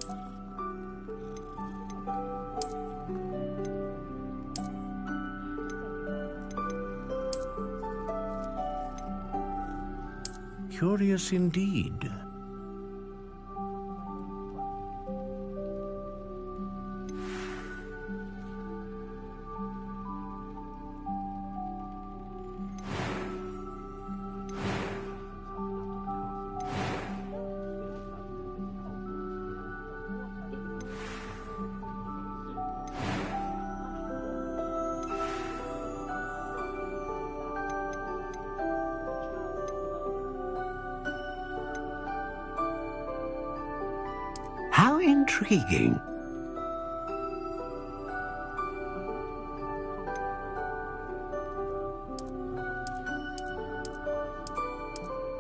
C: Curious indeed.
G: How intriguing.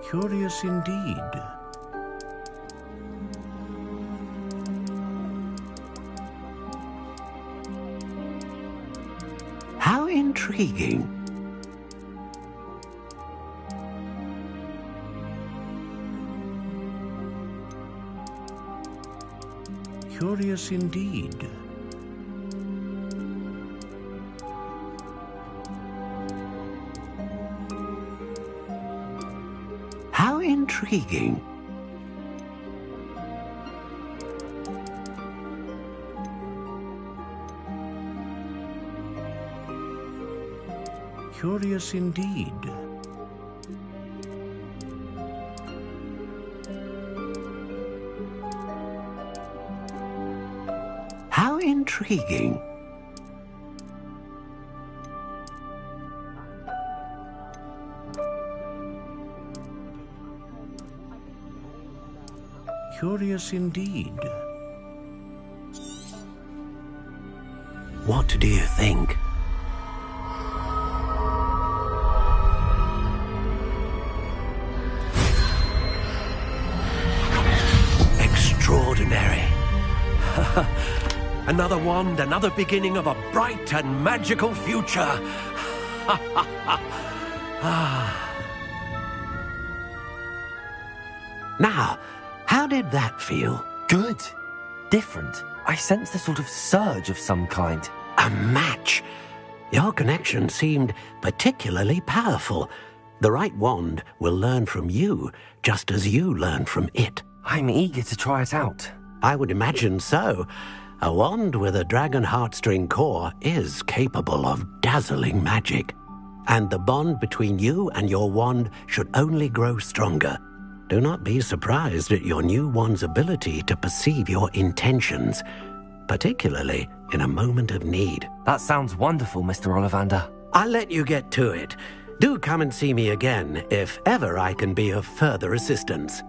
C: Curious indeed.
G: How intriguing.
C: Curious indeed.
G: How intriguing.
C: Curious indeed.
G: How intriguing.
C: Curious indeed.
G: What do you think? Extraordinary. Another wand, another beginning of a bright and magical future. Now, how did that feel?
A: Good. Different. I sensed a sort of surge of some kind.
G: A match. Your connection seemed particularly powerful. The right wand will learn from you, just as you learn from it.
A: I'm eager to try it out.
G: I would imagine so. A wand with a dragon heartstring core is capable of dazzling magic. And the bond between you and your wand should only grow stronger. Do not be surprised at your new wand's ability to perceive your intentions, particularly in a moment of need.
A: That sounds wonderful, Mr. Ollivander.
G: I'll let you get to it. Do come and see me again if ever I can be of further assistance.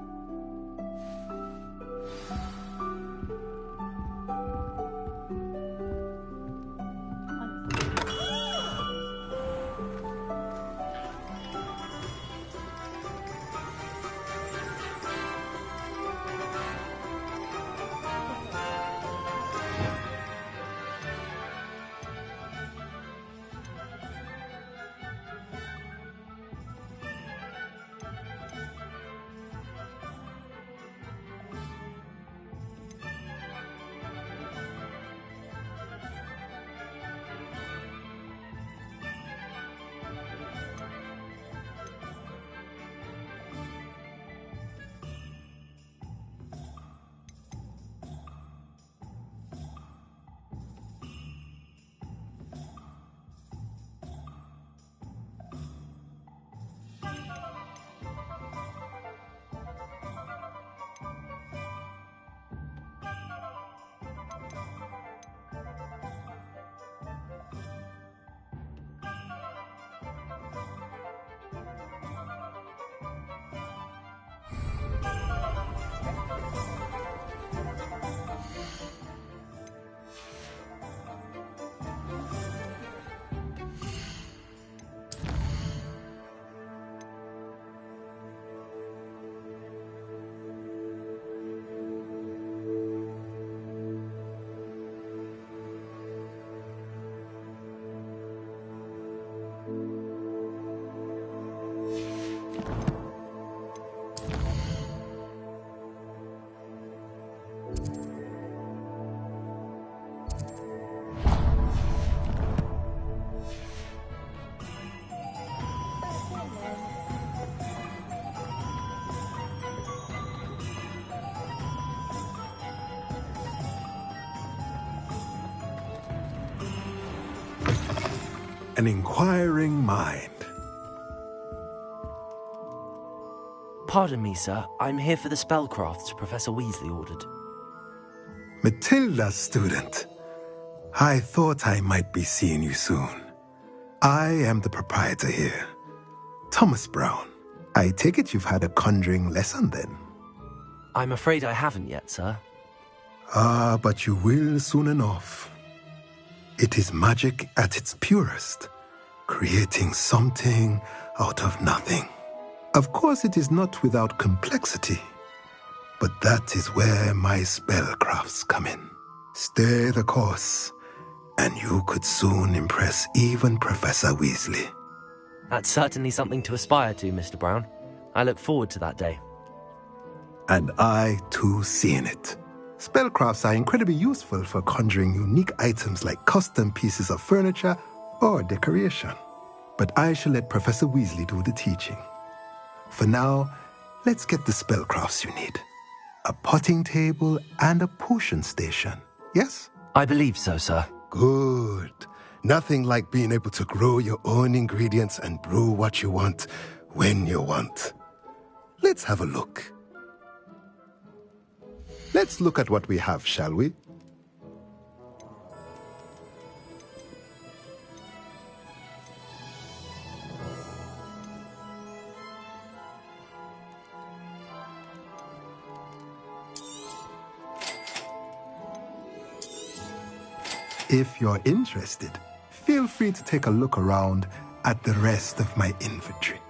I: An inquiring mind.
A: Pardon me, sir. I'm here for the spellcrafts Professor Weasley ordered.
I: Matilda's student. I thought I might be seeing you soon. I am the proprietor here, Thomas Brown. I take it you've had a conjuring lesson then?
A: I'm afraid I haven't yet, sir.
I: Ah, but you will soon enough. It is magic at its purest, creating something out of nothing. Of course, it is not without complexity, but that is where my spellcrafts come in. Stay the course, and you could soon impress even Professor Weasley.
A: That's certainly something to aspire to, Mr. Brown. I look forward to that day.
I: And I, too, seeing it. Spellcrafts are incredibly useful for conjuring unique items like custom pieces of furniture or decoration. But I shall let Professor Weasley do the teaching. For now, let's get the spellcrafts you need. A potting table and a potion station, yes?
A: I believe so, sir.
I: Good. Nothing like being able to grow your own ingredients and brew what you want when you want. Let's have a look. Let's look at what we have, shall we? If you're interested, feel free to take a look around at the rest of my inventory.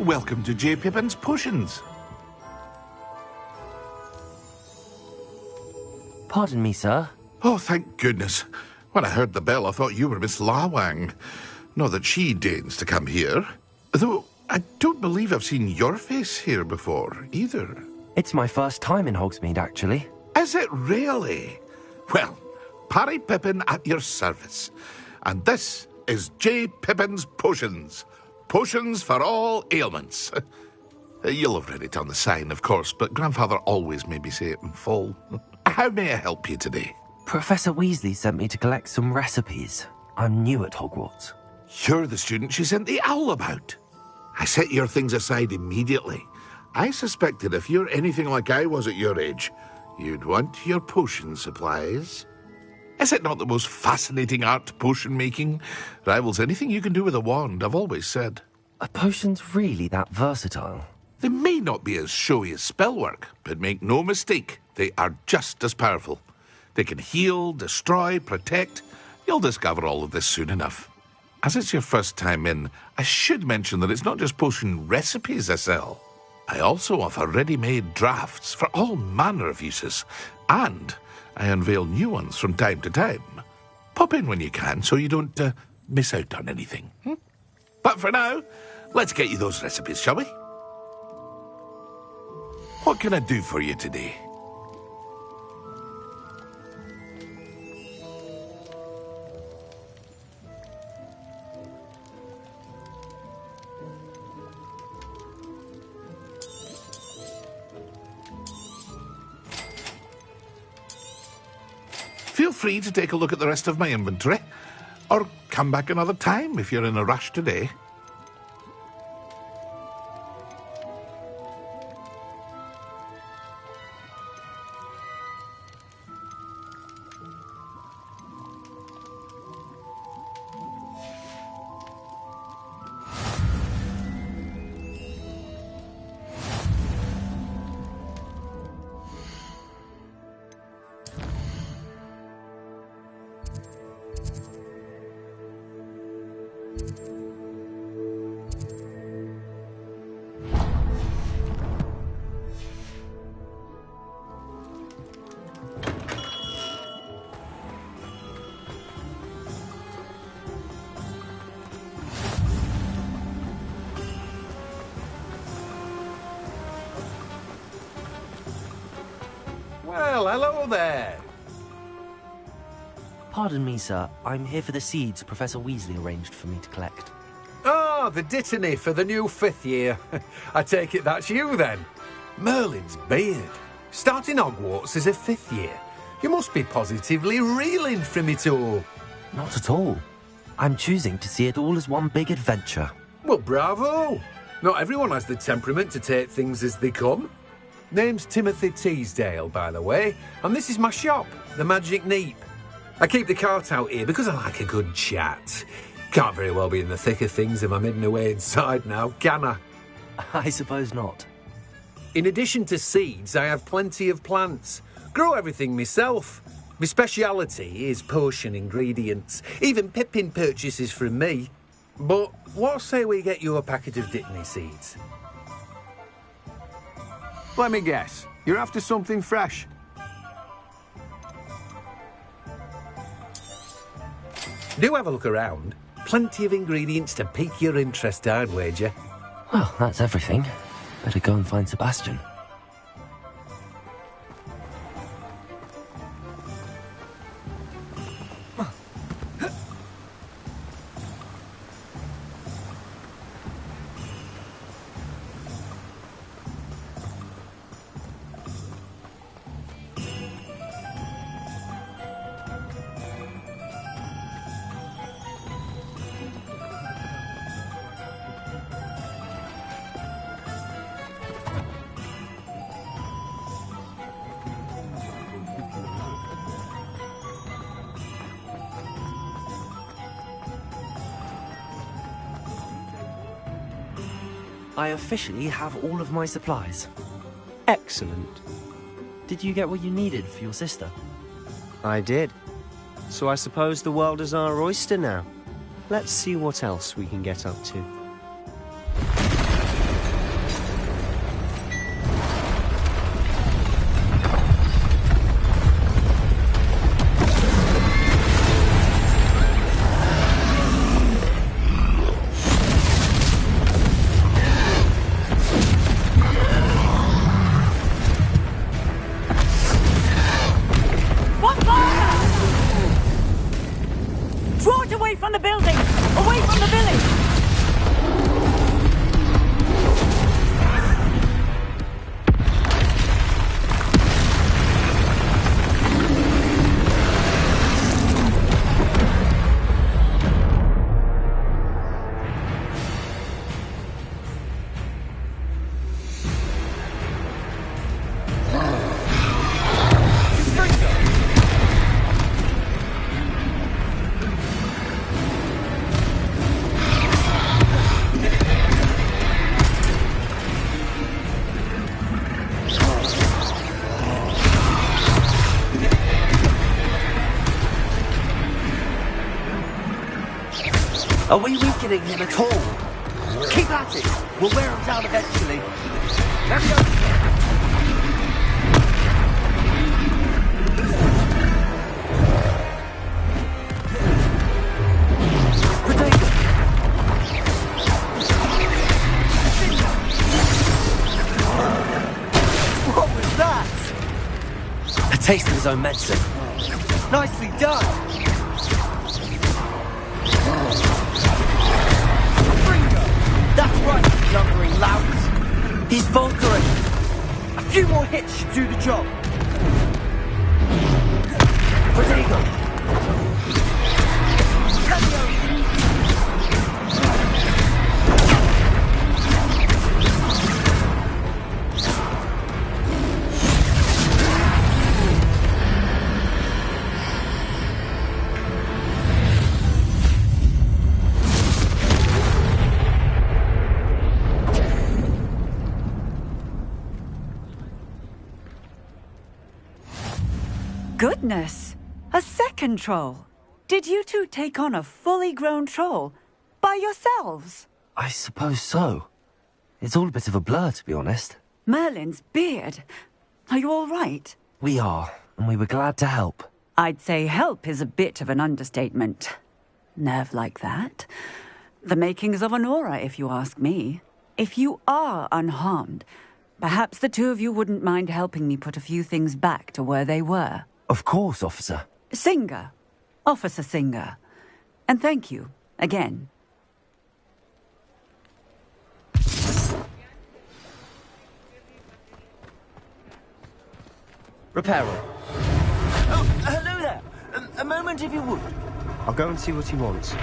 T: Welcome to J. Pippin's Potions.
A: Pardon me, sir.
T: Oh, thank goodness. When I heard the bell, I thought you were Miss Lawang. Not that she deigns to come here. Though, I don't believe I've seen your face here before, either.
A: It's my first time in Hogsmeade, actually.
T: Is it really? Well, Parry Pippin at your service. And this is J. Pippin's Potions. Potions for all ailments. You'll have read it on the sign, of course, but Grandfather always made me say it in full. How may I help you today?
A: Professor Weasley sent me to collect some recipes. I'm new at Hogwarts.
T: You're the student she sent the owl about. I set your things aside immediately. I suspected if you're anything like I was at your age, you'd want your potion supplies. Is it not the most fascinating art, potion making? Rivals anything you can do with a wand, I've always said.
A: Are potions really that versatile?
T: They may not be as showy as spellwork, but make no mistake, they are just as powerful. They can heal, destroy, protect. You'll discover all of this soon enough. As it's your first time in, I should mention that it's not just potion recipes I sell. I also offer ready-made drafts for all manner of uses, and I unveil new ones from time to time. Pop in when you can so you don't miss out on anything. But for now, let's get you those recipes, shall we? What can I do for you today? Feel free to take a look at the rest of my inventory, or come back another time if you're in a rush today.
N: Well, hello there.
A: Pardon me, sir. I'm here for the seeds Professor Weasley arranged for me to collect.
N: Oh, the dittany for the new 5th year. I take it that's you, then. Merlin's beard. Starting Hogwarts as a 5th year. You must be positively reeling from it all.
A: Not at all. I'm choosing to see it all as one big adventure.
N: Well, bravo. Not everyone has the temperament to take things as they come. Name's Timothy Teasdale, by the way, and this is my shop, the Magic Neep. I keep the cart out here because I like a good chat. Can't very well be in the thick of things if I'm hidden away inside now, can I?
A: I suppose not.
N: In addition to seeds, I have plenty of plants. Grow everything myself. My speciality is potion ingredients. Even Pippin purchases from me. But what say we get you a packet of Dittany seeds?
V: Let me guess. You're after something fresh.
N: Do have a look around. Plenty of ingredients to pique your interest, I'd wager.
A: Well, that's everything. Better go and find Sebastian. I officially have all of my supplies.
O: Excellent.
A: Did you get what you needed for your sister?
O: I did. So I suppose the world is our oyster now. Let's see what else we can get up to.
A: Are we weakening him at all? Keep at it. We'll wear him down eventually. Leviosa!
K: What was that?
A: A taste of his own medicine.
K: Nicely done. That's right, you lumbering louts. He's faltering. A few more hits should do the job. Protego!
D: Goodness! A second troll! Did you two take on a fully grown troll? By yourselves?
A: I suppose so. It's all a bit of a blur, to be honest.
D: Merlin's beard. Are you all right?
A: We are, and we were glad to help.
D: I'd say help is a bit of an understatement. Nerve like that. The makings of an aura, if you ask me. If you are unharmed, perhaps the two of you wouldn't mind helping me put a few things back to where they were.
A: Of course, officer.
D: Singer. Officer Singer. And thank you, again.
K: Repairer. Oh, hello there. A moment, if you would.
O: I'll go and see what he wants.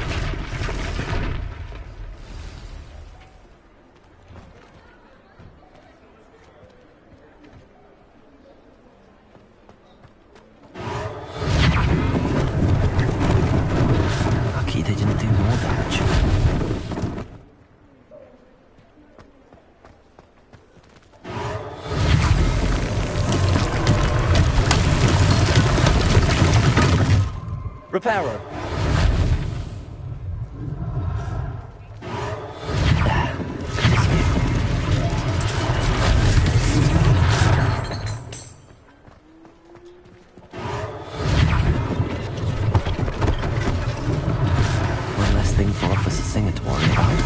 A: Lucky they didn't do more damage.
K: Repairer.
A: One less thing for Officer Singer to worry about.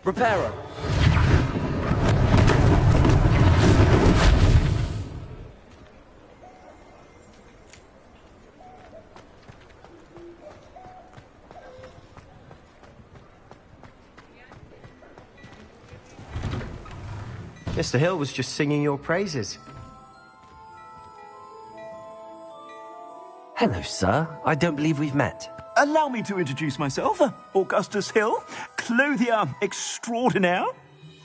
K: Repairer.
O: Mr. Hill was just singing your praises.
A: Hello, sir. I don't believe we've met.
L: Allow me to introduce myself, Augustus Hill, clothier extraordinaire.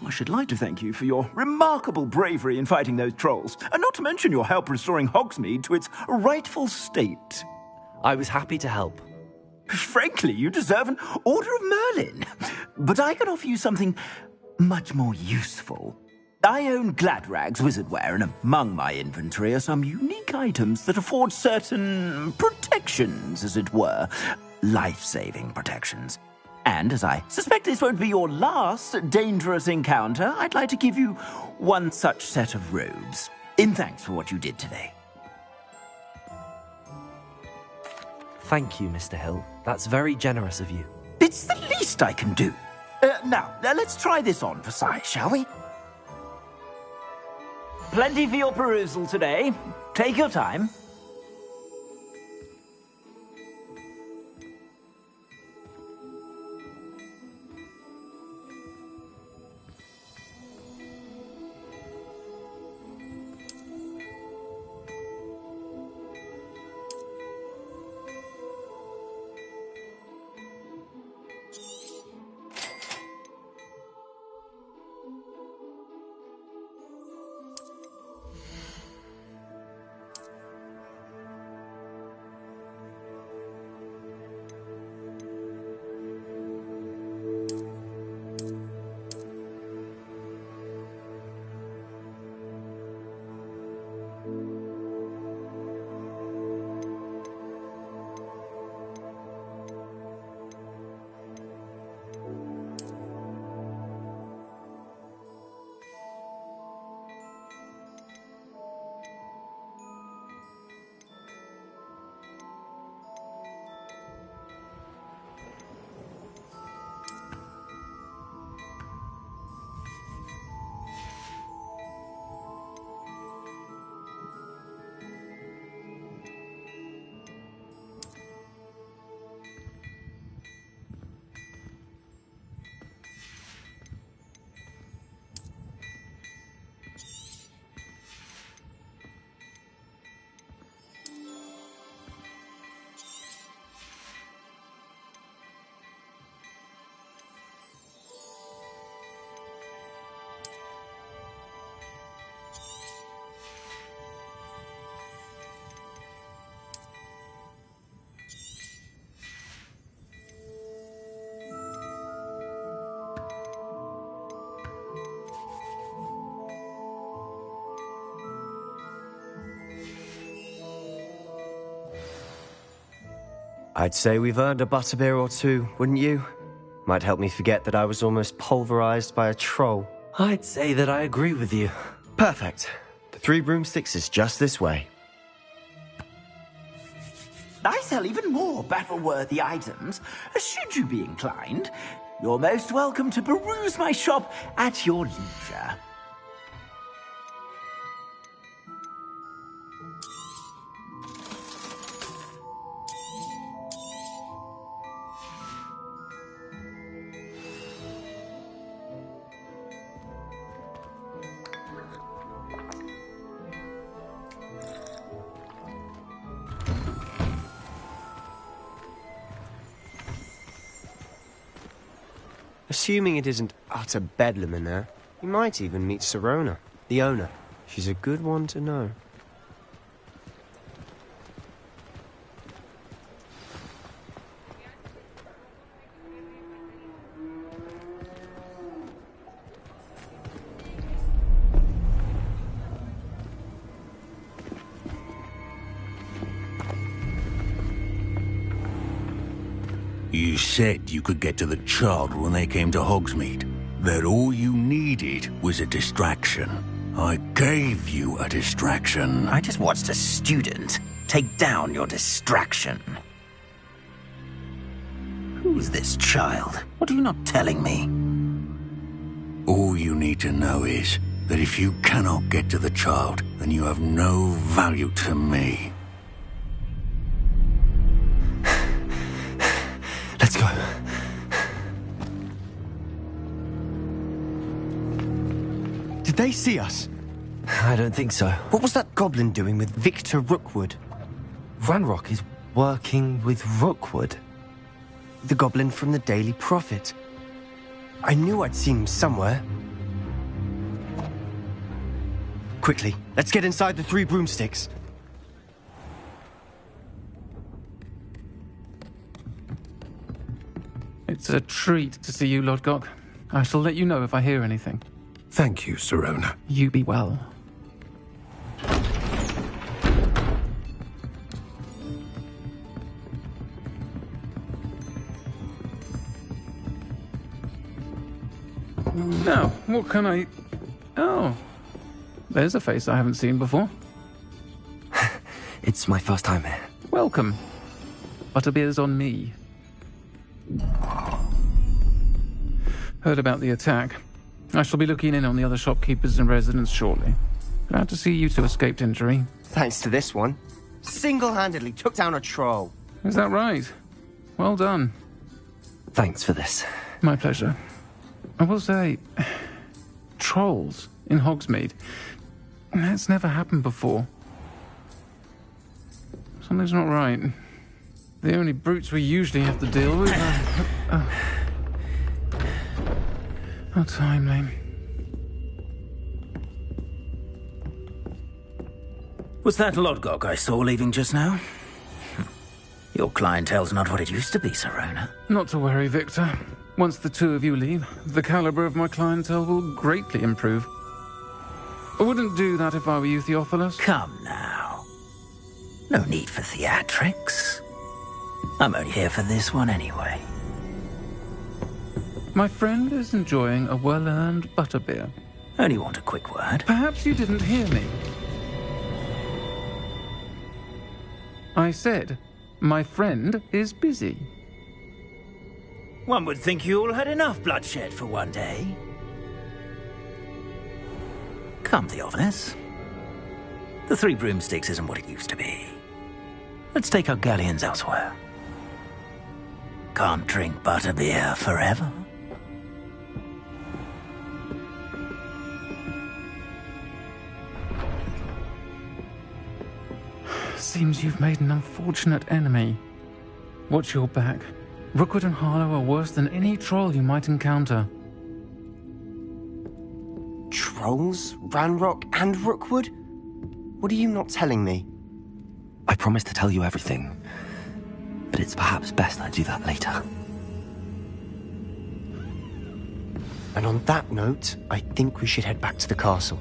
L: I should like to thank you for your remarkable bravery in fighting those trolls, and not to mention your help restoring Hogsmeade to its rightful state.
A: I was happy to help.
L: Frankly, you deserve an Order of Merlin. But I can offer you something much more useful. I own Gladrag's wizardware, and among my inventory are some unique items that afford certain protections, as it were. Life-saving protections. And as I suspect this won't be your last dangerous encounter, I'd like to give you one such set of robes, in thanks for what you did today.
A: Thank you, Mr. Hill. That's very generous of you.
L: It's the least I can do. Now, let's try this on for size, shall we? Plenty for your perusal today. Take your time.
O: I'd say we've earned a butterbeer or two, wouldn't you? Might help me forget that I was almost pulverized by a troll.
A: I'd say that I agree with you.
O: Perfect. The 3 broomsticks is just this way.
L: I sell even more battle-worthy items. Should you be inclined, you're most welcome to peruse my shop at your leisure.
O: Assuming it isn't utter bedlam in there, you might even meet Sirona, the owner. She's a good one to know.
B: You said you could get to the child when they came to Hogsmeade. That all you needed was a distraction. I gave you a distraction.
K: I just watched a student take down your distraction. Who's this child? What are you not telling me?
B: All you need to know is that if you cannot get to the child, then you have no value to me.
O: Let's go. Did they see us?
A: I don't think so.
O: What was that goblin doing with Victor Rookwood?
A: Ranrock is working with Rookwood.
O: The goblin from the Daily Prophet. I knew I'd seen him somewhere. Quickly, let's get inside the 3 broomsticks.
R: It's a treat to see you, Lodgok. I shall let you know if I hear anything.
C: Thank you, Sirona.
R: You be well. Now, what can I... Oh, there's a face I haven't seen before.
A: It's my first time here.
R: Welcome. Butterbeer's on me. Heard about the attack. I shall be looking in on the other shopkeepers and residents shortly. Glad to see you two escaped injury.
O: Thanks to this one. Single-handedly took down a troll.
R: Is that right? Well done.
A: Thanks for this.
R: My pleasure. I will say, trolls in Hogsmeade. That's never happened before. Something's not right. The only brutes we usually have to deal with are... How timely.
K: Was that Lodgok I saw leaving just now? Your clientele's not what it used to be, Sirona.
R: Not to worry, Victor. Once the 2 of you leave, the caliber of my clientele will greatly improve. I wouldn't do that if I were you, Theophilus.
K: Come now. No need for theatrics. I'm only here for this one anyway.
R: My friend is enjoying a well-earned butterbeer.
K: Only want a quick word.
R: Perhaps you didn't hear me. I said, my friend is busy.
K: One would think you all had enough bloodshed for one day. Come, Theophilus. The 3 broomsticks isn't what it used to be. Let's take our galleons elsewhere. Can't drink butterbeer forever.
R: Seems you've made an unfortunate enemy. Watch your back. Rookwood and Harlow are worse than any troll you might encounter.
O: Trolls? Ranrock and Rookwood? What are you not telling me?
A: I promised to tell you everything, but it's perhaps best I do that later.
O: And on that note, I think we should head back to the castle.